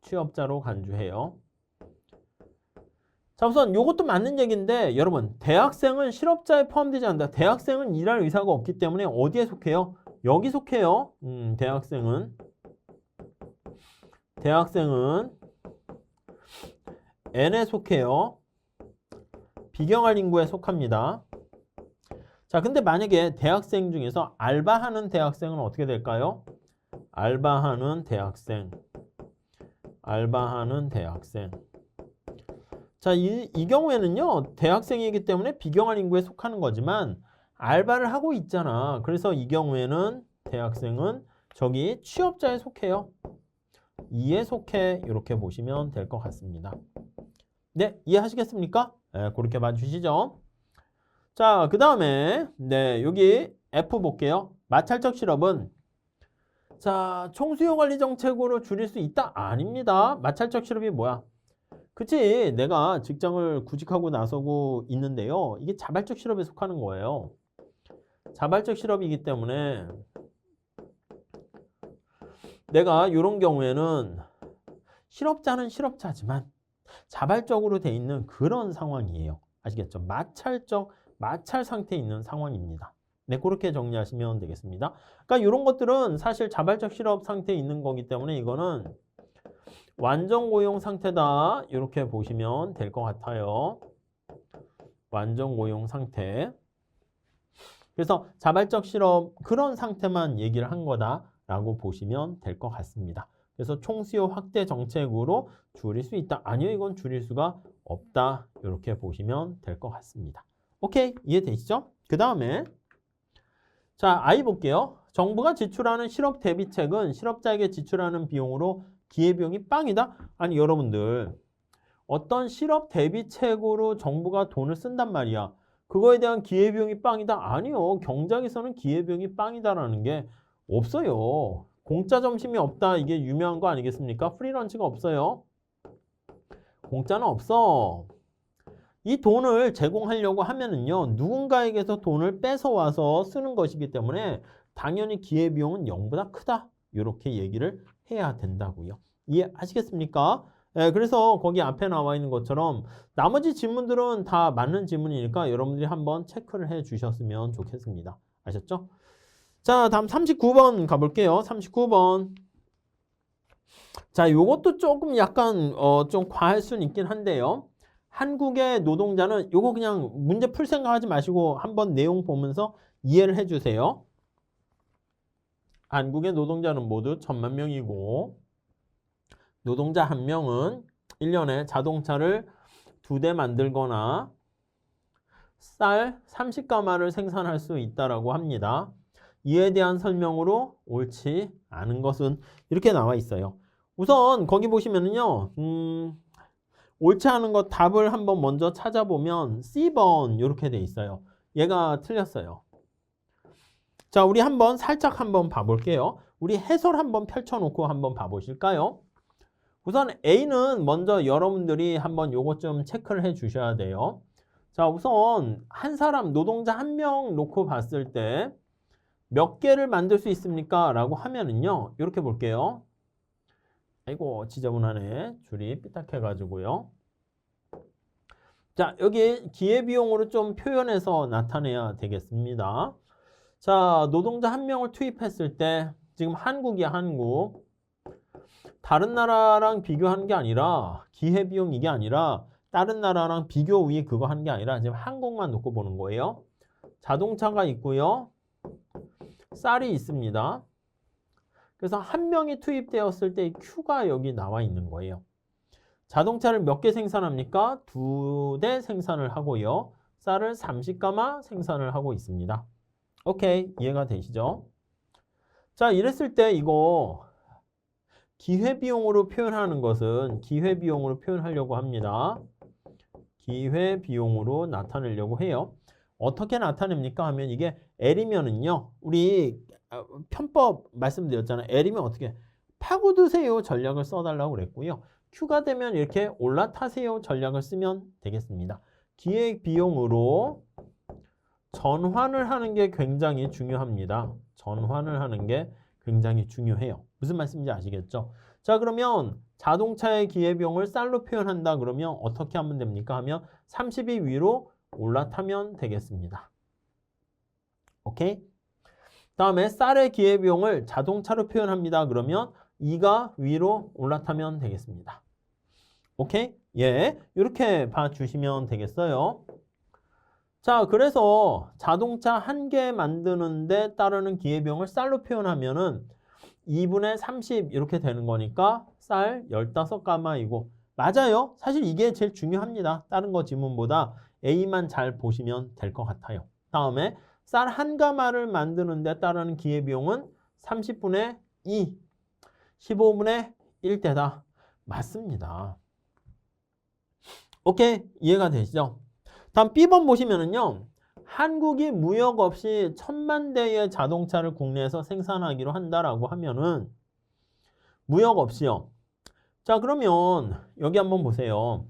취업자로 간주해요. 자, 우선 이것도 맞는 얘기인데 여러분 대학생은 실업자에 포함되지 않는다. 대학생은 일할 의사가 없기 때문에 어디에 속해요? 여기 속해요. 대학생은 N에 속해요. 비경할 인구에 속합니다. 자, 근데 만약에 대학생 중에서 알바하는 대학생은 어떻게 될까요? 알바하는 대학생. 자, 이 경우에는요, 대학생이기 때문에 비경할 인구에 속하는 거지만 알바를 하고 있잖아. 그래서 이 경우에는 대학생은 저기 취업자에 속해요. 이에 속해 이렇게 보시면 될 것 같습니다. 네, 이해하시겠습니까? 네, 그렇게 봐주시죠. 자, 그 다음에 네, 여기 F 볼게요. 마찰적 실업은 자, 총수요 관리 정책으로 줄일 수 있다? 아닙니다. 마찰적 실업이 뭐야? 그치, 내가 직장을 구직하고 나서고 있는데요. 이게 자발적 실업에 속하는 거예요. 자발적 실업이기 때문에 내가 이런 경우에는 실업자는 실업자지만 자발적으로 돼 있는 그런 상황이에요. 아시겠죠? 마찰 상태에 있는 상황입니다. 네, 그렇게 정리하시면 되겠습니다. 그러니까 이런 것들은 사실 자발적 실업 상태에 있는 거기 때문에 이거는 완전 고용 상태다. 이렇게 보시면 될 것 같아요. 완전 고용 상태. 그래서 자발적 실업 그런 상태만 얘기를 한 거다라고 보시면 될 것 같습니다. 그래서 총수요 확대 정책으로 줄일 수 있다. 아니요, 이건 줄일 수가 없다. 이렇게 보시면 될 것 같습니다. 오케이, 이해되시죠? 그 다음에 자, I 볼게요. 정부가 지출하는 실업 대비책은 실업자에게 지출하는 비용으로 기회비용이 빵이다? 아니, 여러분들 어떤 실업 대비책으로 정부가 돈을 쓴단 말이야. 그거에 대한 기회비용이 빵이다? 아니요. 경장에서는 기회비용이 빵이다라는 게 없어요. 공짜 점심이 없다. 이게 유명한 거 아니겠습니까? 프리런치가 없어요. 공짜는 없어. 이 돈을 제공하려고 하면은요, 누군가에게서 돈을 뺏어와서 쓰는 것이기 때문에 당연히 기회비용은 0보다 크다. 이렇게 얘기를 해야 된다고요. 이해하시겠습니까? 예, 그래서 거기 앞에 나와 있는 것처럼 나머지 질문들은 다 맞는 질문이니까 여러분들이 한번 체크를 해 주셨으면 좋겠습니다. 아셨죠? 자, 다음 39번 가볼게요. 39번. 자, 요것도 조금 약간 좀 과할 수는 있긴 한데요. 한국의 노동자는 요거 그냥 문제 풀 생각하지 마시고 한번 내용 보면서 이해를 해주세요. 한국의 노동자는 모두 1000만 명이고 노동자 1명은 1년에 자동차를 2대 만들거나 쌀 30가마를 생산할 수 있다라고 합니다. 이에 대한 설명으로 옳지 않은 것은 이렇게 나와 있어요. 우선 거기 보시면은요. 옳지 않은 것 답을 한번 먼저 찾아보면 C번 이렇게 돼 있어요. 얘가 틀렸어요. 자, 우리 한번 살짝 한번 봐볼게요. 우리 해설 한번 펼쳐놓고 한번 봐보실까요? 우선 A는 먼저 여러분들이 한번 요것 좀 체크를 해 주셔야 돼요. 자, 우선 한 사람 노동자 1명 놓고 봤을 때 몇 개를 만들 수 있습니까? 라고 하면은요. 이렇게 볼게요. 아이고 지저분하네. 줄이 삐딱해가지고요. 자, 여기 기회비용으로 좀 표현해서 나타내야 되겠습니다. 자, 노동자 1명을 투입했을 때 지금 한국이야, 한국. 다른 나라랑 비교하는 게 아니라 기회비용 이게 아니라 다른 나라랑 비교 위에 그거 하는 게 아니라 지금 한국만 놓고 보는 거예요. 자동차가 있고요. 쌀이 있습니다. 그래서 1명이 투입되었을 때 Q가 여기 나와 있는 거예요. 자동차를 몇 개 생산합니까? 2대 생산을 하고요. 쌀을 30가마 생산을 하고 있습니다. 오케이, 이해가 되시죠? 자, 이랬을 때 이거 기회비용으로 표현하는 것은 기회비용으로 표현하려고 합니다. 기회비용으로 나타내려고 해요. 어떻게 나타냅니까? 하면 이게 L이면은요. 우리 편법 말씀드렸잖아요. L이면 어떻게 파고드세요 전략을 써달라고 그랬고요. Q가 되면 이렇게 올라타세요 전략을 쓰면 되겠습니다. 기회비용으로 전환을 하는 게 굉장히 중요합니다. 전환을 하는 게 굉장히 중요해요. 무슨 말씀인지 아시겠죠? 자, 그러면 자동차의 기회비용을 쌀로 표현한다 그러면 어떻게 하면 됩니까? 하면 30이 위로 올라타면 되겠습니다. 오케이? 다음에 쌀의 기회비용을 자동차로 표현합니다. 그러면 2가 위로 올라타면 되겠습니다. 오케이? 예, 이렇게 봐주시면 되겠어요. 자, 그래서 자동차 1개 만드는데 따르는 기회비용을 쌀로 표현하면은 2분의 30 이렇게 되는 거니까 쌀 15가마이고 맞아요. 사실 이게 제일 중요합니다. 다른 거 지문보다 A만 잘 보시면 될 것 같아요. 다음에 쌀 1가마를 만드는데 따르는 기회비용은 30분의 2, 15분의 1대다. 맞습니다. 오케이, 이해가 되시죠? 다음 B번 보시면은요. 한국이 무역 없이 1000만 대의 자동차를 국내에서 생산하기로 한다라고 하면은 무역 없이요. 자, 그러면 여기 한번 보세요.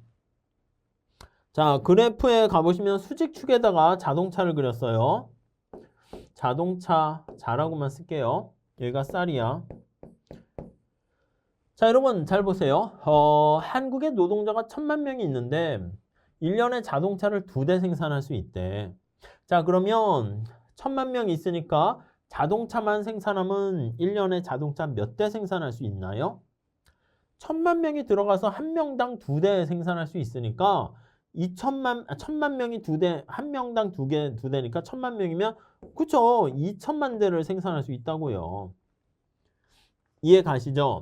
자, 그래프에 가보시면 수직축에다가 자동차를 그렸어요. 자동차 자라고만 쓸게요. 여기가 쌀이야. 자, 여러분 잘 보세요. 한국의 노동자가 1000만 명이 있는데 1년에 자동차를 2대 생산할 수 있대. 자, 그러면 1000만 명이 있으니까 자동차만 생산하면 1년에 자동차 몇 대 생산할 수 있나요? 1000만 명이 들어가서 한 명당 2대 생산할 수 있으니까 1000만 명이 2대, 한 명당 2대니까 1000만 명이면 그쵸? 2000만 대를 생산할 수 있다고요. 이해 가시죠?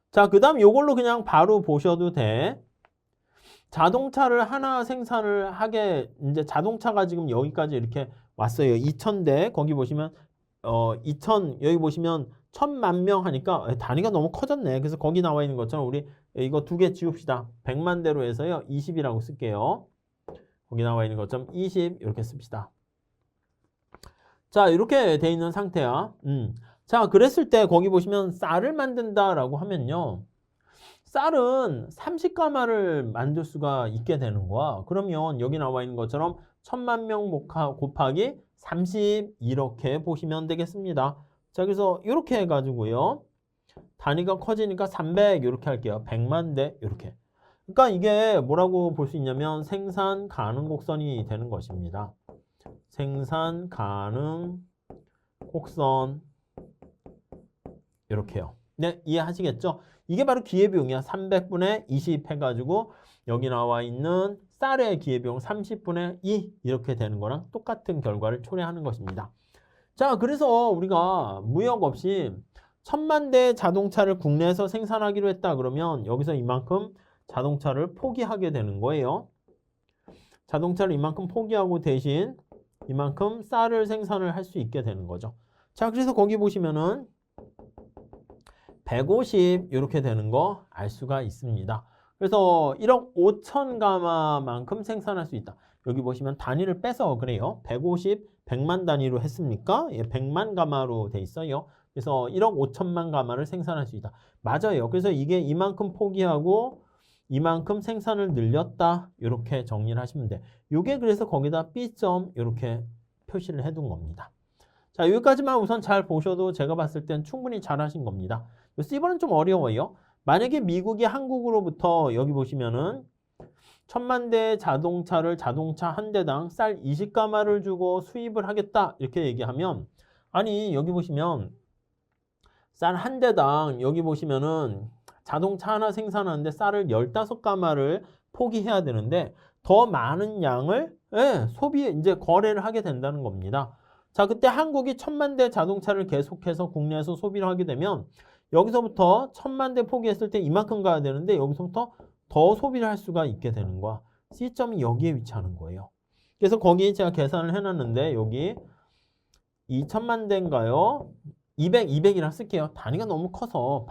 자, 그 다음 요걸로 그냥 바로 보셔도 돼. 자동차를 하나 생산을 하게, 이제 자동차가 지금 여기까지 이렇게 왔어요. 2000대. 거기 보시면, 여기 보시면 1000만 명 하니까 단위가 너무 커졌네. 그래서 거기 나와 있는 것처럼 우리 이거 2개 지웁시다. 100만 대로 해서요. 20이라고 쓸게요. 거기 나와 있는 것처럼 20 이렇게 씁시다. 자, 이렇게 돼 있는 상태야. 자, 그랬을 때 거기 보시면 쌀을 만든다라고 하면요. 쌀은 30가마를 만들 수가 있게 되는 거야. 그러면 여기 나와 있는 것처럼 1000만 명 곱하기 30 이렇게 보시면 되겠습니다. 자, 그래서 이렇게 해가지고요. 단위가 커지니까 300 이렇게 할게요. 100만 대 이렇게. 그러니까 이게 뭐라고 볼 수 있냐면 생산 가능 곡선이 되는 것입니다. 생산 가능 곡선 이렇게요. 네, 이해하시겠죠? 이게 바로 기회비용이야. 300분의 20 해가지고 여기 나와 있는 쌀의 기회비용 30분의 2 이렇게 되는 거랑 똑같은 결과를 초래하는 것입니다. 자, 그래서 우리가 무역 없이 1000만 대 자동차를 국내에서 생산하기로 했다 그러면 여기서 이만큼 자동차를 포기하게 되는 거예요. 자동차를 이만큼 포기하고 대신 이만큼 쌀을 생산을 할 수 있게 되는 거죠. 자, 그래서 거기 보시면은 150 이렇게 되는 거 알 수가 있습니다. 그래서 1억 5천 가마만큼 생산할 수 있다. 여기 보시면 단위를 빼서 그래요. 150, 100만 단위로 했습니까? 예, 100만 가마로 돼 있어요. 그래서 1억 5천만 가마를 생산할 수 있다. 맞아요. 그래서 이게 이만큼 포기하고 이만큼 생산을 늘렸다. 이렇게 정리를 하시면 돼. 이게 그래서 거기다 B점 이렇게 표시를 해둔 겁니다. 자, 여기까지만 우선 잘 보셔도 제가 봤을 땐 충분히 잘 하신 겁니다. 이 C번은 좀 어려워요. 만약에 미국이 한국으로부터 여기 보시면은 1000만 대 자동차를 자동차 한 대당 쌀 20가마를 주고 수입을 하겠다. 이렇게 얘기하면 아니 여기 보시면 쌀 한 대당 여기 보시면은 자동차 하나 생산하는데 쌀을 15가마를 포기해야 되는데 더 많은 양을 이제 거래를 하게 된다는 겁니다. 자, 그때 한국이 1000만 대 자동차를 계속해서 국내에서 소비를 하게 되면 여기서부터 1000만 대 포기했을 때 이만큼 가야 되는데 여기서부터 더 소비를 할 수가 있게 되는 거야. C점이 여기에 위치하는 거예요. 그래서 거기 제가 계산을 해놨는데 여기 2000만 대인가요? 200이라 쓸게요. 단위가 너무 커서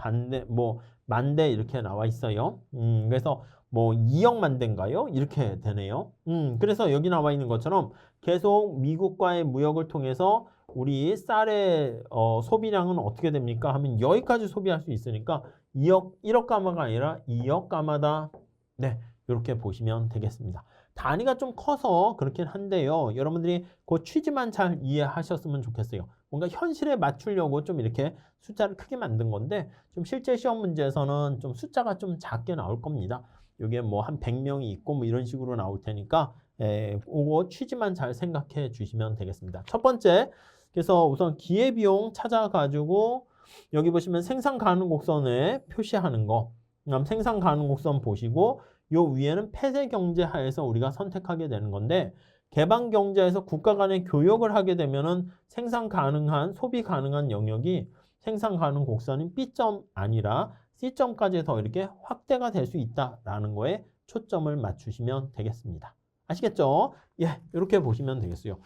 만 대 이렇게 나와 있어요. 그래서 2억만 대인가요? 이렇게 되네요. 그래서 여기 나와 있는 것처럼 계속 미국과의 무역을 통해서 우리 쌀의 소비량은 어떻게 됩니까? 하면 여기까지 소비할 수 있으니까 1억 가마가 아니라 2억 가마다. 네, 이렇게 보시면 되겠습니다. 단위가 좀 커서 그렇긴 한데요. 여러분들이 그 취지만 잘 이해하셨으면 좋겠어요. 뭔가 현실에 맞추려고 좀 이렇게 숫자를 크게 만든 건데 좀 실제 시험 문제에서는 좀 숫자가 좀 작게 나올 겁니다. 이게 한 100명이 있고 이런 식으로 나올 테니까 그거 취지만 잘 생각해 주시면 되겠습니다. 첫 번째, 그래서 우선 기회비용 찾아가지고 여기 보시면 생산 가능 곡선에 표시하는 거. 그다음 생산 가능 곡선 보시고 요 위에는 폐쇄 경제 하에서 우리가 선택하게 되는 건데 개방 경제에서 국가 간의 교역을 하게 되면은 생산 가능한 소비 가능한 영역이 생산 가능 곡선인 B점 아니라 C점까지 더 이렇게 확대가 될 수 있다라는 거에 초점을 맞추시면 되겠습니다. 아시겠죠? 예, 이렇게 보시면 되겠어요.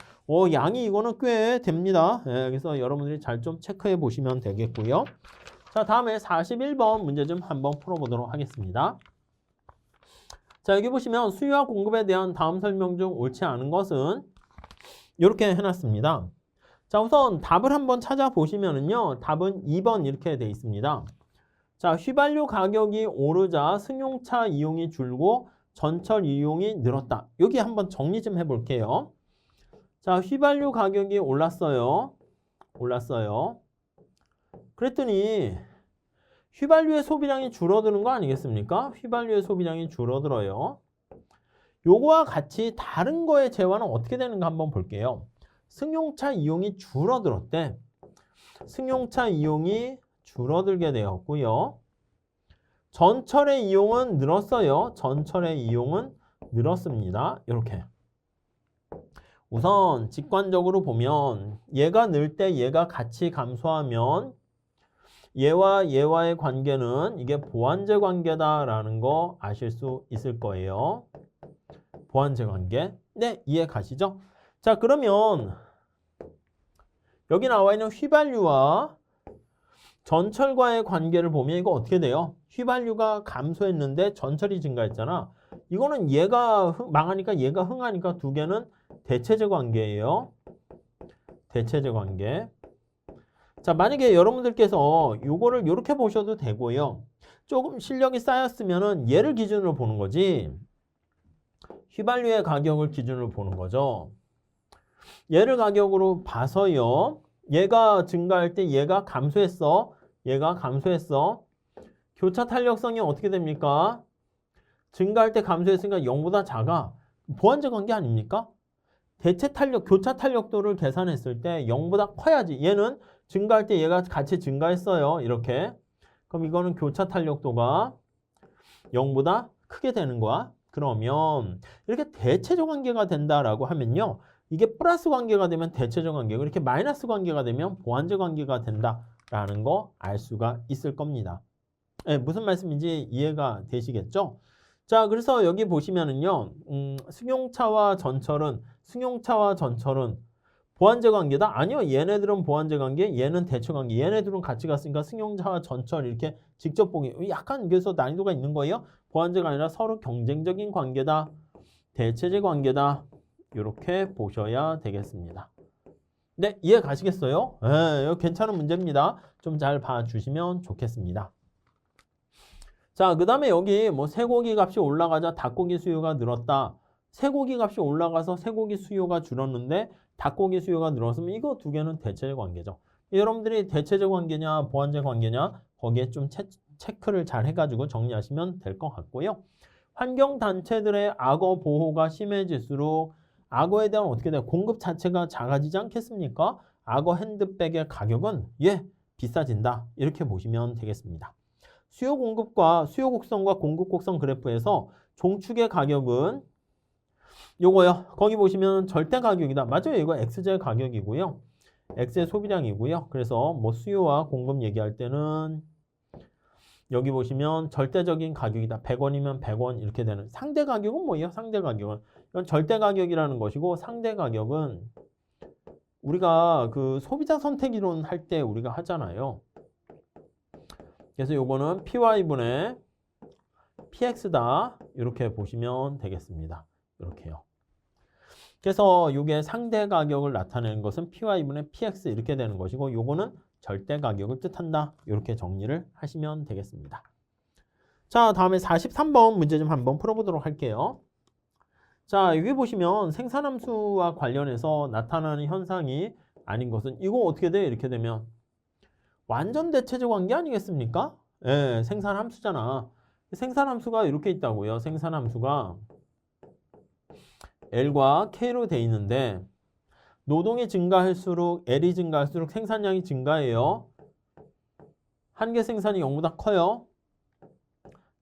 양이 이거는 꽤 됩니다. 예, 그래서 여러분들이 잘 좀 체크해 보시면 되겠고요. 자, 다음에 41번 문제 좀 한번 풀어보도록 하겠습니다. 자, 여기 보시면 수요와 공급에 대한 다음 설명 중 옳지 않은 것은 이렇게 해놨습니다. 자, 우선 답을 한번 찾아보시면은요. 답은 2번 이렇게 돼 있습니다. 자, 휘발유 가격이 오르자 승용차 이용이 줄고 전철 이용이 늘었다. 여기 한번 정리 좀 해볼게요. 자, 휘발유 가격이 올랐어요. 그랬더니 휘발유의 소비량이 줄어드는 거 아니겠습니까? 휘발유의 소비량이 줄어들어요. 요거와 같이 다른 거의 재화는 어떻게 되는가 한번 볼게요. 승용차 이용이 줄어들었대. 승용차 이용이 줄어들게 되었고요. 전철의 이용은 늘었어요. 전철의 이용은 늘었습니다. 이렇게. 우선 직관적으로 보면 얘가 늘 때 얘가 같이 감소하면 얘와 얘와의 관계는 이게 보완제 관계다라는 거 아실 수 있을 거예요. 보완제 관계. 네, 이해 가시죠? 자, 그러면 여기 나와 있는 휘발유와 전철과의 관계를 보면 이거 어떻게 돼요? 휘발유가 감소했는데 전철이 증가했잖아. 이거는 얘가 망하니까 얘가 흥하니까 두 개는 대체제 관계예요. 대체제 관계. 자, 만약에 여러분들께서 이거를 이렇게 보셔도 되고요. 조금 실력이 쌓였으면은 얘를 기준으로 보는 거지. 휘발유의 가격을 기준으로 보는 거죠. 얘를 가격으로 봐서요. 얘가 증가할 때 얘가 감소했어. 얘가 감소했어. 교차 탄력성이 어떻게 됩니까? 증가할 때 감소했으니까 0보다 작아. 보완제 관계 아닙니까? 대체 탄력, 교차 탄력도를 계산했을 때 0보다 커야지. 얘는 증가할 때 얘가 같이 증가했어요. 이렇게. 그럼 이거는 교차 탄력도가 0보다 크게 되는 거야. 그러면 이렇게 대체적 관계가 된다라고 하면요. 이게 플러스 관계가 되면 대체적 관계고 이렇게 마이너스 관계가 되면 보완제 관계가 된다라는 거 알 수가 있을 겁니다. 네, 무슨 말씀인지 이해가 되시겠죠? 자, 그래서 여기 보시면은요. 승용차와 전철은 보완제 관계다? 아니요. 얘네들은 보완제 관계, 얘는 대체 관계. 얘네들은 같이 갔으니까 승용차와 전철 이렇게 직접 보기. 약간 그래서 난이도가 있는 거예요. 보완제가 아니라 서로 경쟁적인 관계다. 대체제 관계다. 이렇게 보셔야 되겠습니다. 네, 이해 가시겠어요? 네, 이거 괜찮은 문제입니다. 좀 잘 봐주시면 좋겠습니다. 자, 그 다음에 여기 뭐 쇠고기 값이 올라가자 닭고기 수요가 늘었다. 쇠고기 값이 올라가서 쇠고기 수요가 줄었는데 닭고기 수요가 늘었으면 이거 두 개는 대체적 관계죠. 여러분들이 대체적 관계냐 보완제 관계냐 거기에 좀 체크를 잘 해가지고 정리하시면 될 것 같고요. 환경단체들의 악어 보호가 심해질수록 악어에 대한 어떻게 돼요? 공급 자체가 작아지지 않겠습니까? 악어 핸드백의 가격은 비싸진다. 이렇게 보시면 되겠습니다. 수요 공급과 수요 곡선과 공급 곡선 그래프에서 종축의 가격은 요거요. 거기 보시면 절대 가격이다. 맞아요. 이거 X제 가격이고요. X의 소비량이고요. 그래서 뭐 수요와 공급 얘기할 때는 여기 보시면 절대적인 가격이다. 100원이면 100원 이렇게 되는. 상대 가격은 뭐예요? 상대 가격은. 이건 절대 가격이라는 것이고 상대 가격은 우리가 그 소비자 선택 이론 할 때 우리가 하잖아요. 그래서 요거는 PY분의 PX다. 이렇게 보시면 되겠습니다. 이렇게요. 그래서 이게 상대 가격을 나타내는 것은 PY분의 PX 이렇게 되는 것이고 요거는 절대 가격을 뜻한다. 이렇게 정리를 하시면 되겠습니다. 자, 다음에 43번 문제 좀 한번 풀어보도록 할게요. 자, 여기 보시면 생산함수와 관련해서 나타나는 현상이 아닌 것은 이거 어떻게 돼? 이렇게 되면 완전 대체적 관계 아니겠습니까? 예, 생산함수잖아. 생산함수가 이렇게 있다고요. 생산함수가 L과 K로 돼 있는데 노동이 증가할수록 L이 증가할수록 생산량이 증가해요. 한계 생산이 0보다 커요.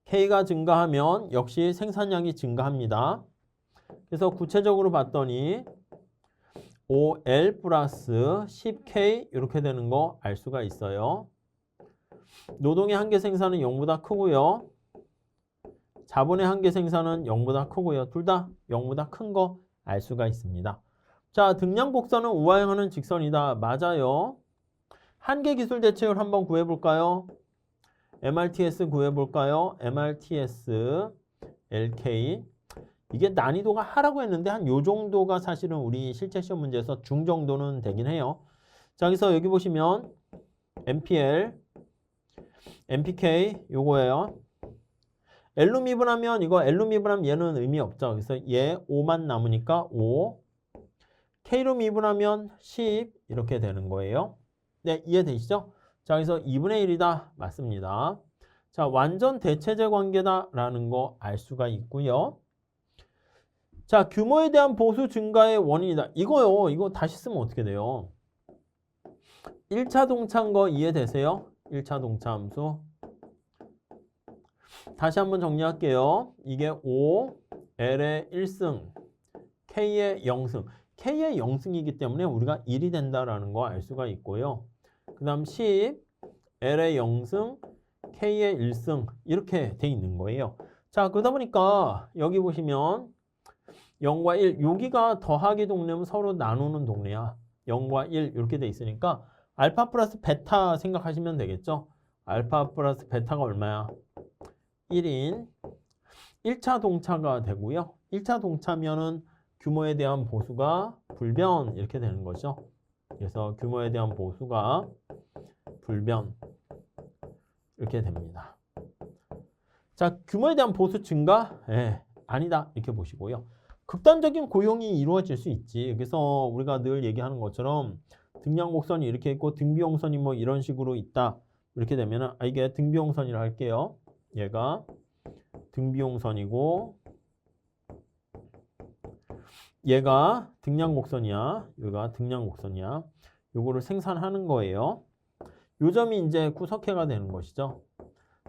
K가 증가하면 역시 생산량이 증가합니다. 그래서 구체적으로 봤더니 5L 플러스 10K 이렇게 되는 거 알 수가 있어요. 노동의 한계 생산은 0보다 크고요. 자본의 한계 생산은 0보다 크고요. 둘 다 0보다 큰 거 알 수가 있습니다. 자, 등량 곡선은 우하향하는 직선이다. 맞아요. 한계 기술 대체율 한번 구해볼까요? MRTS 구해볼까요? MRTS LK 이게 난이도가 하라고 했는데 한 요 정도가 사실은 우리 실제 시험 문제에서 중 정도는 되긴 해요. 자, 그래서 여기 보시면 MPL, MPK 요거예요. L로 미분하면 이거 L로 미분하면 얘는 의미 없죠. 그래서 얘 5만 남으니까 5. K로 미분하면 10 이렇게 되는 거예요. 네, 이해되시죠? 자, 그래서 2분의 1이다. 맞습니다. 자, 완전 대체제 관계다라는 거 알 수가 있고요. 자, 규모에 대한 보수 증가의 원인이다. 이거요. 이거 다시 쓰면 어떻게 돼요? 1차 동차인 거 이해되세요? 1차 동차 함수. 다시 한번 정리할게요. 이게 5, L의 1승, K의 0승. K의 0승이기 때문에 우리가 1이 된다라는 거 알 수가 있고요. 그 다음 10, L의 0승, K의 1승 이렇게 돼 있는 거예요. 자, 그러다 보니까 여기 보시면 0과 1, 여기가 더하기 동네면 서로 나누는 동네야. 0과 1 이렇게 돼 있으니까 알파 플러스 베타 생각하시면 되겠죠. 알파 플러스 베타가 얼마야? 1인 1차 동차가 되고요. 1차 동차면은 규모에 대한 보수가 불변 이렇게 되는 거죠. 그래서 규모에 대한 보수가 불변 이렇게 됩니다. 자, 규모에 대한 보수 증가? 아니다 이렇게 보시고요. 극단적인 고용이 이루어질 수 있지. 그래서 우리가 늘 얘기하는 것처럼 등량 곡선이 이렇게 있고 등비용선이 뭐 이런 식으로 있다. 이렇게 되면은 이게 등비용선이라 할게요. 얘가 등비용선이고 얘가 등량곡선이야. 여기가 등량곡선이야. 요거를 생산하는 거예요. 요 점이 이제 구석해가 되는 것이죠.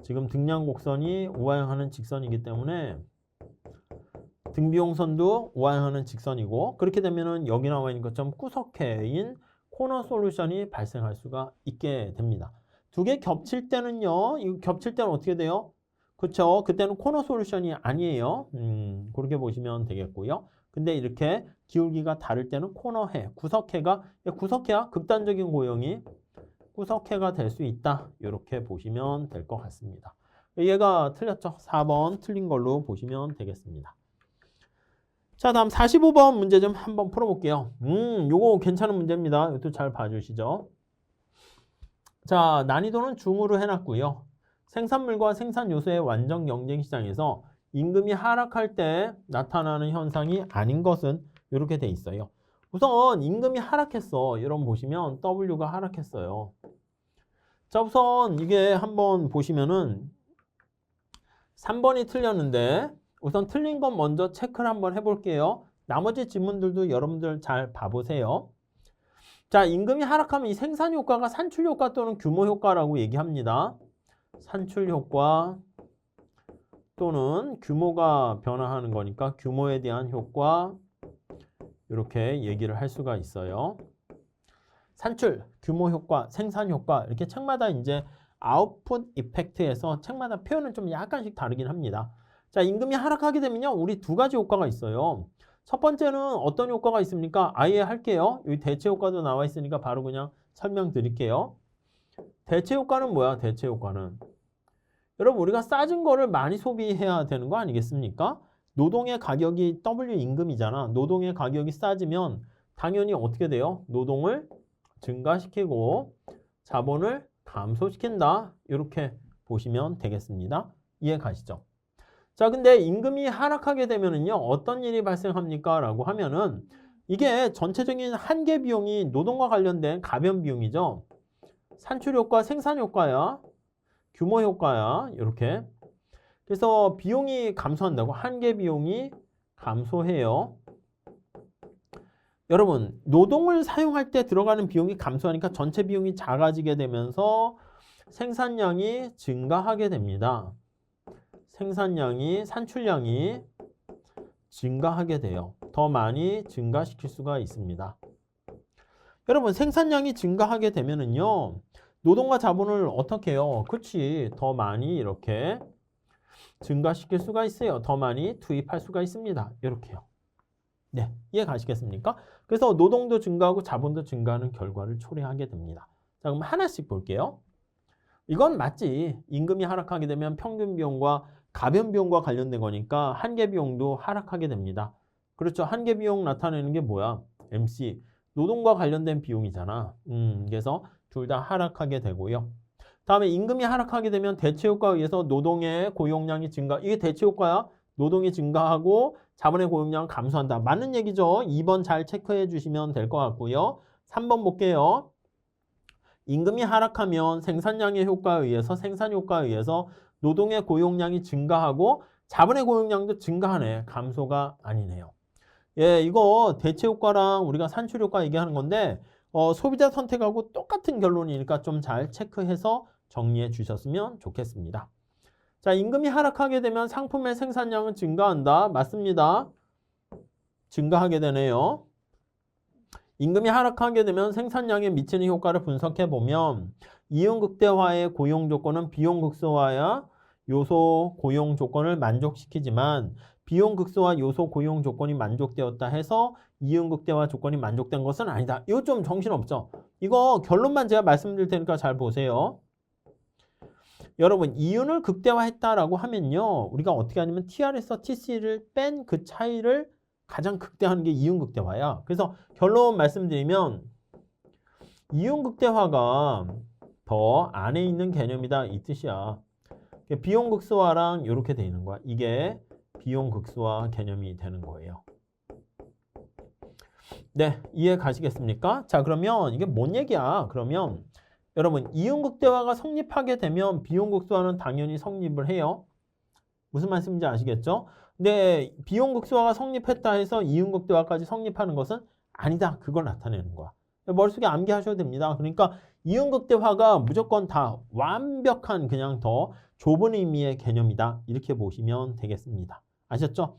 지금 등량곡선이 우하향하는 직선이기 때문에 등비용선도 우하향하는 직선이고 그렇게 되면은 여기 나와 있는 것처럼 구석해인 코너 솔루션이 발생할 수가 있게 됩니다. 두 개 겹칠 때는요. 이거 겹칠 때는 어떻게 돼요? 그렇죠. 그때는 코너 솔루션이 아니에요. 그렇게 보시면 되겠고요. 근데 이렇게 기울기가 다를 때는 코너해, 구석해야 극단적인 고용이 구석해가 될 수 있다. 이렇게 보시면 될 것 같습니다. 얘가 틀렸죠. 4번 틀린 걸로 보시면 되겠습니다. 자, 다음 45번 문제 좀 한번 풀어볼게요. 요거 괜찮은 문제입니다. 이것도 잘 봐주시죠. 자, 난이도는 중으로 해놨고요. 생산물과 생산 요소의 완전 경쟁 시장에서 임금이 하락할 때 나타나는 현상이 아닌 것은 이렇게 돼 있어요. 우선 임금이 하락했어. 여러분 보시면 W가 하락했어요. 자, 우선 이게 한번 보시면은 3번이 틀렸는데 우선 틀린 건 먼저 체크를 한번 해볼게요. 나머지 질문들도 여러분들 잘 봐보세요. 자, 임금이 하락하면 이 생산 효과가 산출 효과 또는 규모 효과라고 얘기합니다. 산출 효과 또는 규모가 변화하는 거니까 규모에 대한 효과 이렇게 얘기를 할 수가 있어요. 산출, 규모 효과, 생산 효과 이렇게 책마다 이제 아웃풋 이펙트에서 책마다 표현은 좀 약간씩 다르긴 합니다. 자, 임금이 하락하게 되면요. 우리 두 가지 효과가 있어요. 첫 번째는 어떤 효과가 있습니까? 아예 할게요. 여기 대체 효과도 나와 있으니까 바로 그냥 설명드릴게요. 대체 효과는 뭐야? 대체 효과는 여러분 우리가 싸진 거를 많이 소비해야 되는 거 아니겠습니까? 노동의 가격이 W 임금이잖아. 노동의 가격이 싸지면 당연히 어떻게 돼요? 노동을 증가시키고 자본을 감소시킨다. 이렇게 보시면 되겠습니다. 이해 가시죠? 자, 근데 임금이 하락하게 되면은요, 어떤 일이 발생합니까? 라고 하면은 이게 전체적인 한계 비용이 노동과 관련된 가변 비용이죠. 산출 효과, 생산 효과야. 규모 효과야. 이렇게. 그래서 비용이 감소한다고 한계 비용이 감소해요. 여러분, 노동을 사용할 때 들어가는 비용이 감소하니까 전체 비용이 작아지게 되면서 생산량이 증가하게 됩니다. 생산량이, 산출량이 증가하게 돼요. 더 많이 증가시킬 수가 있습니다. 여러분, 생산량이 증가하게 되면은요, 노동과 자본을 어떻게 해요? 그렇지, 더 많이 이렇게 증가시킬 수가 있어요. 더 많이 투입할 수가 있습니다. 이렇게요. 네, 이해 가시겠습니까? 그래서 노동도 증가하고 자본도 증가하는 결과를 초래하게 됩니다. 자, 그럼 하나씩 볼게요. 이건 맞지. 임금이 하락하게 되면 평균 비용과 가변 비용과 관련된 거니까 한계 비용도 하락하게 됩니다. 그렇죠. 한계 비용 나타내는 게 뭐야? MC. 노동과 관련된 비용이잖아. 그래서 둘 다 하락하게 되고요. 다음에 임금이 하락하게 되면 대체 효과에 의해서 노동의 고용량이 증가. 이게 대체 효과야. 노동이 증가하고 자본의 고용량은 감소한다. 맞는 얘기죠. 2번 잘 체크해 주시면 될 것 같고요. 3번 볼게요. 임금이 하락하면 생산량의 효과에 의해서 생산 효과에 의해서 노동의 고용량이 증가하고 자본의 고용량도 증가하네. 감소가 아니네요. 예, 이거 대체 효과랑 우리가 산출 효과 얘기하는 건데 소비자 선택하고 똑같은 결론이니까 좀 잘 체크해서 정리해 주셨으면 좋겠습니다. 자, 임금이 하락하게 되면 상품의 생산량은 증가한다. 맞습니다. 증가하게 되네요. 임금이 하락하게 되면 생산량에 미치는 효과를 분석해 보면 이윤 극대화의 고용 조건은 비용 극소화야 요소 고용 조건을 만족시키지만 비용 극소화 요소 고용 조건이 만족되었다 해서 이윤 극대화 조건이 만족된 것은 아니다. 이거 좀 정신없죠? 이거 결론만 제가 말씀드릴 테니까 잘 보세요. 여러분 이윤을 극대화했다라고 하면요. 우리가 어떻게 하냐면 TR에서 TC를 뺀 그 차이를 가장 극대화하는 게 이윤 극대화야. 그래서 결론 말씀드리면 이윤 극대화가 더 안에 있는 개념이다 이 뜻이야. 비용 극소화랑 이렇게 돼 있는 거야. 이게 비용 극소화 개념이 되는 거예요. 네, 이해 가시겠습니까? 자, 그러면 이게 뭔 얘기야? 그러면 여러분 이윤 극대화가 성립하게 되면 비용 극소화는 당연히 성립을 해요. 무슨 말씀인지 아시겠죠? 근데 비용 극소화가 성립했다 해서 이윤 극대화까지 성립하는 것은 아니다. 그걸 나타내는 거야. 머릿속에 암기하셔도 됩니다. 그러니까 이윤 극대화가 무조건 다 완벽한 그냥 더 좁은 의미의 개념이다. 이렇게 보시면 되겠습니다. 아셨죠?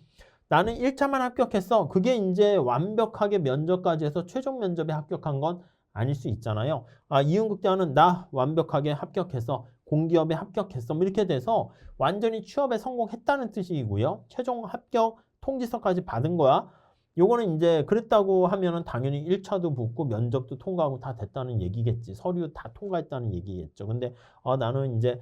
나는 1차만 합격했어. 그게 이제 완벽하게 면접까지 해서 최종 면접에 합격한 건 아닐 수 있잖아요. 이윤 극대화는 나 완벽하게 합격해서 공기업에 합격했어. 뭐 이렇게 돼서 완전히 취업에 성공했다는 뜻이고요. 최종 합격 통지서까지 받은 거야. 요거는 이제 그랬다고 하면은 당연히 1차도 붙고 면접도 통과하고 다 됐다는 얘기겠지. 서류 다 통과했다는 얘기겠죠. 근데 나는 이제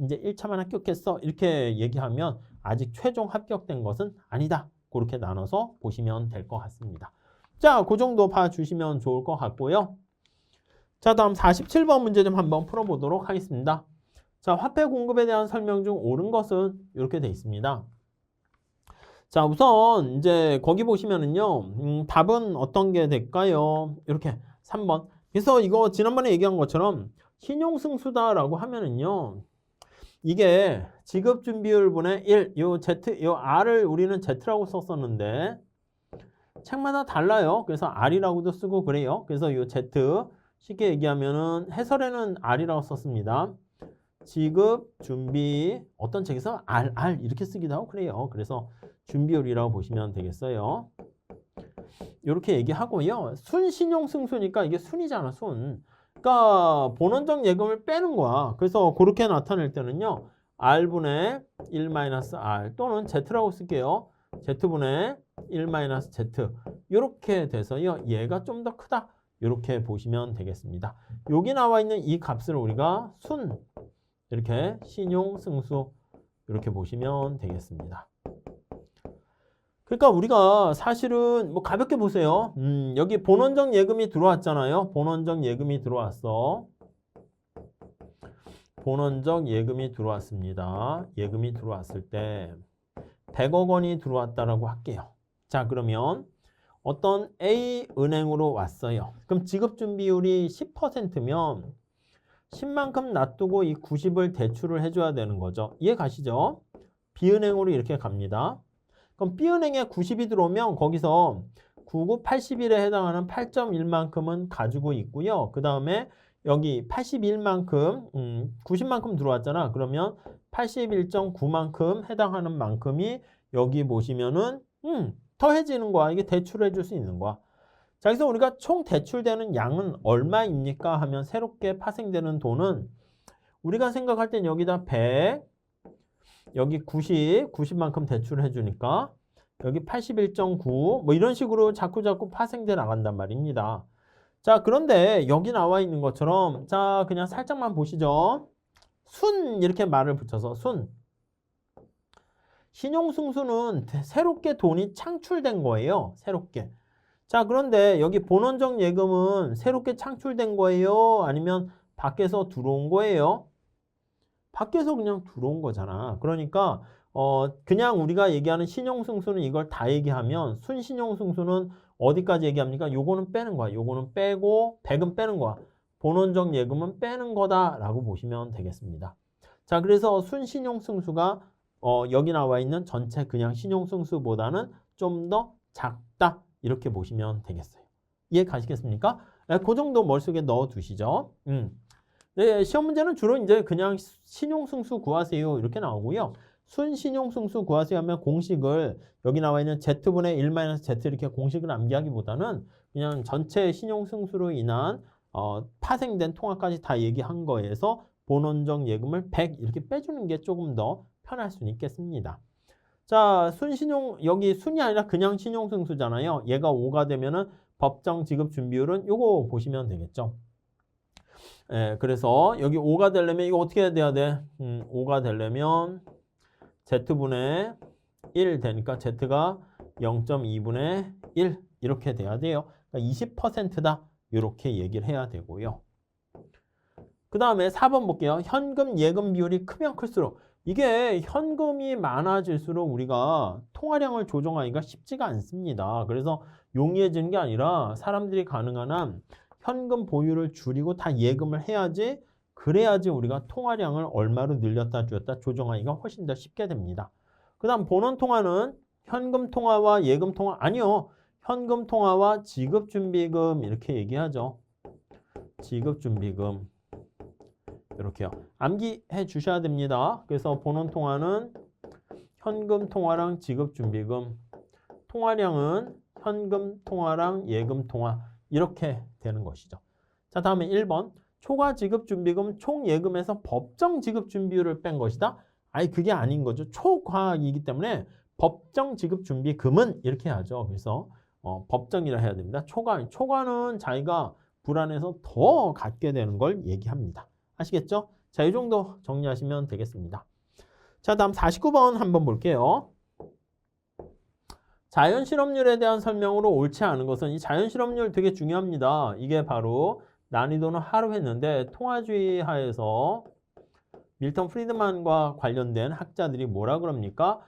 이제 1차만 합격했어. 이렇게 얘기하면 아직 최종 합격된 것은 아니다. 그렇게 나눠서 보시면 될 것 같습니다. 자, 그 정도 봐주시면 좋을 것 같고요. 자, 다음 47번 문제 좀 한번 풀어보도록 하겠습니다. 자, 화폐 공급에 대한 설명 중 옳은 것은 이렇게 돼 있습니다. 자, 우선 이제 거기 보시면은요. 답은 어떤 게 될까요? 이렇게 3번. 그래서 이거 지난번에 얘기한 것처럼 신용승수다라고 하면은요. 이게 지급준비율분의 1, 요 Z, 요 R을 우리는 Z라고 썼었는데 책마다 달라요. 그래서 R이라고도 쓰고 그래요. 그래서 요 Z 쉽게 얘기하면은 해설에는 R이라고 썼습니다. 지급, 준비, 어떤 책에서 R 이렇게 쓰기도 하고 그래요. 그래서 준비율이라고 보시면 되겠어요. 이렇게 얘기하고요. 순신용승수니까 이게 순이잖아, 순. 그러니까 본원적 예금을 빼는 거야. 그래서 그렇게 나타낼 때는요. R분의 1-R 또는 Z라고 쓸게요. Z분의 1-Z 이렇게 돼서요. 얘가 좀 더 크다. 이렇게 보시면 되겠습니다. 여기 나와 있는 이 값을 우리가 순 이렇게 신용승수 이렇게 보시면 되겠습니다. 그러니까 우리가 사실은 뭐 가볍게 보세요. 여기 본원적 예금이 들어왔잖아요. 본원적 예금이 들어왔어. 본원적 예금이 들어왔습니다. 예금이 들어왔을 때 100억 원이 들어왔다라고 할게요. 자, 그러면 어떤 A 은행으로 왔어요. 그럼 지급준비율이 10%면 10만큼 놔두고 이 90을 대출을 해줘야 되는 거죠. 이해 가시죠? B은행으로 이렇게 갑니다. 그럼 B은행에 90이 들어오면 거기서 99, 81에 해당하는 8.1만큼은 가지고 있고요. 그 다음에 여기 81만큼, 90만큼 들어왔잖아. 그러면 81.9만큼 해당하는 만큼이 여기 보시면은 더해지는 거야. 이게 대출해 줄 수 있는 거야. 자, 그래서 우리가 총 대출되는 양은 얼마입니까? 하면 새롭게 파생되는 돈은 우리가 생각할 땐 여기다 100, 여기 90만큼 대출해 주니까 여기 81.9 뭐 이런 식으로 자꾸 파생돼 나간단 말입니다. 자, 그런데 여기 나와 있는 것처럼 자, 그냥 살짝만 보시죠. 순 이렇게 말을 붙여서 순. 신용승수는 새롭게 돈이 창출된 거예요. 새롭게. 자, 그런데 여기 본원적 예금은 새롭게 창출된 거예요? 아니면 밖에서 들어온 거예요? 밖에서 그냥 들어온 거잖아. 그러니까 그냥 우리가 얘기하는 신용승수는 이걸 다 얘기하면 순신용승수는 어디까지 얘기합니까? 요거는 빼는 거야. 요거는 빼고 100은 빼는 거야. 본원적 예금은 빼는 거다라고 보시면 되겠습니다. 자, 그래서 순신용승수가 여기 나와 있는 전체 그냥 신용승수보다는 좀 더 작다. 이렇게 보시면 되겠어요. 이해 가시겠습니까? 네, 그 정도 머릿속에 넣어 두시죠. 네, 시험 문제는 주로 이제 그냥 신용승수 구하세요. 이렇게 나오고요. 순신용승수 구하세요 하면 공식을 여기 나와 있는 Z분의 1-Z 이렇게 공식을 암기하기보다는 그냥 전체 신용승수로 인한 파생된 통화까지 다 얘기한 거에서 본원적 예금을 100 이렇게 빼주는 게 조금 더 편할 수는 있겠습니다. 자, 순신용 여기 순이 아니라 그냥 신용승수잖아요. 얘가 5가 되면은 법정 지급 준비율은 요거 보시면 되겠죠. 예, 그래서 여기 5가 되려면 이거 어떻게 돼야 돼? 5가 되려면 Z분의 1 되니까 Z가 0.2분의 1 이렇게 돼야 돼요. 그러니까 20%다 이렇게 얘기를 해야 되고요. 그 다음에 4번 볼게요. 현금 예금 비율이 크면 클수록 이게 현금이 많아질수록 우리가 통화량을 조정하기가 쉽지가 않습니다. 그래서 용이해지는 게 아니라 사람들이 가능한 한 현금 보유를 줄이고 다 예금을 해야지 그래야지 우리가 통화량을 얼마로 늘렸다 줄였다 조정하기가 훨씬 더 쉽게 됩니다. 그 다음 본원 통화는 현금 통화와 예금 통화 아니요. 현금 통화와 지급준비금 이렇게 얘기하죠. 지급준비금 이렇게요. 암기해 주셔야 됩니다. 그래서 본원 통화는 현금 통화랑 지급준비금, 통화량은 현금 통화랑 예금 통화 이렇게 되는 것이죠. 자, 다음에 1번. 초과 지급준비금 총 예금에서 법정 지급준비율을 뺀 것이다. 아니 그게 아닌 거죠. 초과이기 때문에 법정 지급준비금은 이렇게 하죠. 그래서 법정이라 해야 됩니다. 초과는 자기가 불안해서 더 갖게 되는 걸 얘기합니다. 아시겠죠? 자, 이 정도 정리하시면 되겠습니다. 자, 다음 49번 한번 볼게요. 자연실업률에 대한 설명으로 옳지 않은 것은 이 자연실업률 되게 중요합니다. 이게 바로 난이도는 하루 했는데 통화주의 하에서 밀턴 프리드만과 관련된 학자들이 뭐라 그럽니까?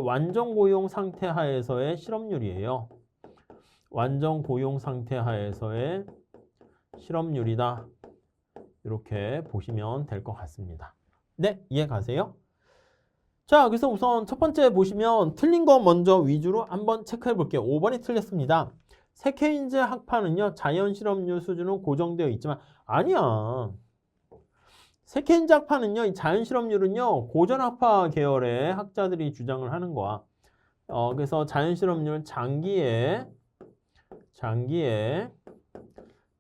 완전 고용 상태 하에서의 실업률이에요. 완전 고용 상태 하에서의 실업률이다. 이렇게 보시면 될 것 같습니다. 네, 이해 가세요? 자, 그래서 우선 첫 번째 보시면 틀린 거 먼저 위주로 한번 체크해 볼게요. 5번이 틀렸습니다. 세케인즈 학파는요, 자연 실업률 수준은 고정되어 있지만 아니야. 세케인즈 학파는요, 이 자연 실업률은요, 고전 학파 계열의 학자들이 주장을 하는 거야. 그래서 자연 실업률 장기에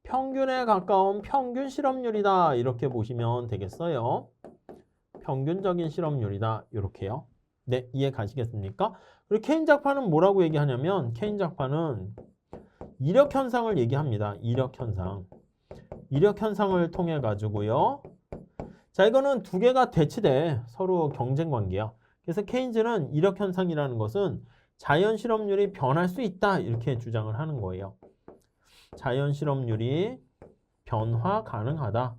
평균에 가까운 평균 실업률이다. 이렇게 보시면 되겠어요. 평균적인 실업률이다. 이렇게요. 네, 이해 가시겠습니까? 그리고 케인즈 학파는 뭐라고 얘기하냐면 케인즈 학파는 이력 현상을 얘기합니다. 이력 현상을 통해 가지고요. 자, 이거는 두 개가 대치돼. 서로 경쟁 관계야. 그래서 케인즈는 이력 현상이라는 것은 자연 실업률이 변할 수 있다. 이렇게 주장을 하는 거예요. 자연 실업률이 변화 가능하다.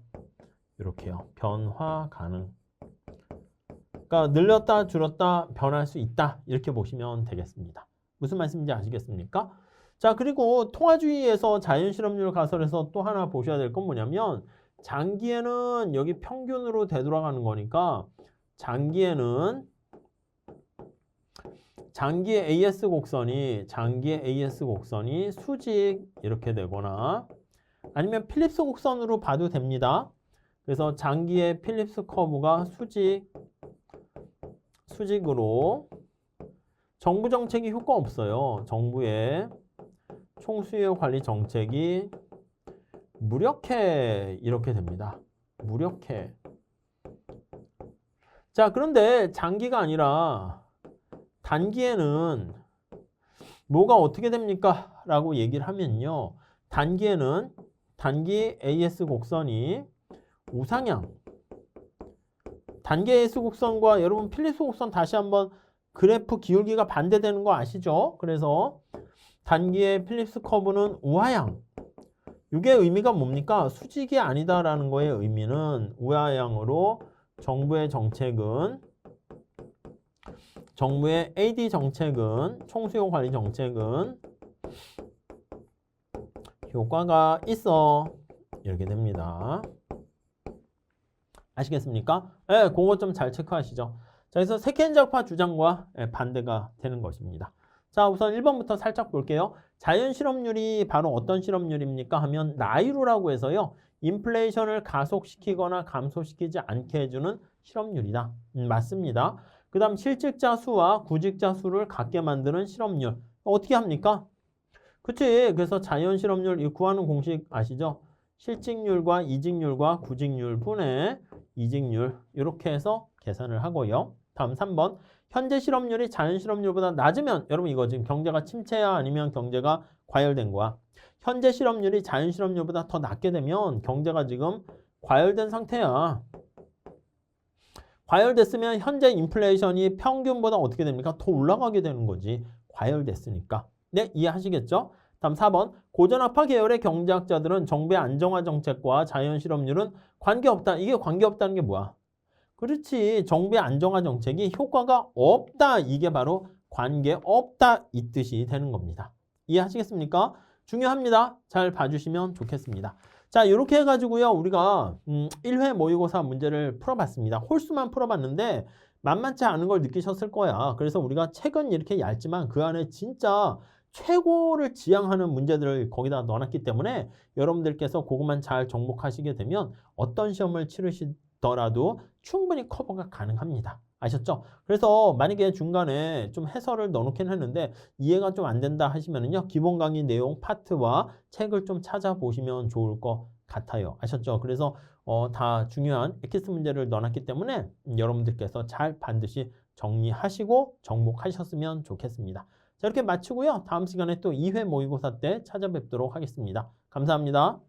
이렇게요. 변화 가능. 그러니까 늘렸다 줄었다 변할 수 있다. 이렇게 보시면 되겠습니다. 무슨 말씀인지 아시겠습니까? 자, 그리고 통화주의에서 자연 실업률 가설에서 또 하나 보셔야 될 건 뭐냐면 장기에는 여기 평균으로 되돌아가는 거니까 장기의 AS 곡선이 수직 이렇게 되거나 아니면 필립스 곡선으로 봐도 됩니다. 그래서 장기의 필립스 커브가 수직으로 정부 정책이 효과 없어요. 정부의 총수요 관리 정책이 무력해 이렇게 됩니다. 무력해. 자, 그런데 장기가 아니라 단기에는 뭐가 어떻게 됩니까? 라고 얘기를 하면요. 단기 AS 곡선이 단계 S 곡선과 여러분 필립스 곡선 다시 한번 그래프 기울기가 반대되는 거 아시죠? 그래서 단기의 필립스 커브는 우하향. 이게 의미가 뭡니까? 수직이 아니다라는 거의 의미는 우하향으로 정부의 AD 정책은 총수요 관리 정책은 효과가 있어. 이렇게 됩니다. 아시겠습니까? 네, 그거 좀 잘 체크하시죠. 자, 그래서 세켄자파 주장과 반대가 되는 것입니다. 자, 우선 1번부터 살짝 볼게요. 자연 실업률이 바로 어떤 실업률입니까? 하면 나이루라고 해서요. 인플레이션을 가속시키거나 감소시키지 않게 해주는 실업률이다. 맞습니다. 그 다음 실직자 수와 구직자 수를 같게 만드는 실업률. 어떻게 합니까? 그치. 그래서 자연 실업률 이 구하는 공식 아시죠? 실직률과 이직률과 구직률 분의 이직률 이렇게 해서 계산을 하고요. 다음 3번. 현재 실업률이 자연 실업률보다 낮으면 여러분 이거 지금 경제가 침체야 아니면 경제가 과열된 거야? 현재 실업률이 자연 실업률보다 더 낮게 되면 경제가 지금 과열된 상태야. 과열됐으면 현재 인플레이션이 평균보다 어떻게 됩니까? 더 올라가게 되는 거지. 과열됐으니까. 네, 이해하시겠죠? 다음 4번. 고전학파 계열의 경제학자들은 정부의 안정화 정책과 자연 실업률은 관계없다. 이게 관계없다는 게 뭐야? 그렇지. 정부의 안정화 정책이 효과가 없다. 이게 바로 관계없다. 이 뜻이 되는 겁니다. 이해하시겠습니까? 중요합니다. 잘 봐주시면 좋겠습니다. 자, 이렇게 해가지고요. 우리가 1회 모의고사 문제를 풀어봤습니다. 홀수만 풀어봤는데 만만치 않은 걸 느끼셨을 거야. 그래서 우리가 책은 이렇게 얇지만 그 안에 진짜 최고를 지향하는 문제들을 거기다 넣어놨기 때문에 여러분들께서 그것만 잘 정복하시게 되면 어떤 시험을 치르시더라도 충분히 커버가 가능합니다. 아셨죠? 그래서 만약에 중간에 좀 해설을 넣어놓긴 했는데 이해가 좀 안 된다 하시면은요. 기본 강의 내용 파트와 책을 좀 찾아보시면 좋을 것 같아요. 아셨죠? 그래서 다 중요한 엑기스 문제를 넣어놨기 때문에 여러분들께서 잘 반드시 정리하시고 정복하셨으면 좋겠습니다. 자, 이렇게 마치고요. 다음 시간에 또 2회 모의고사 때 찾아뵙도록 하겠습니다. 감사합니다.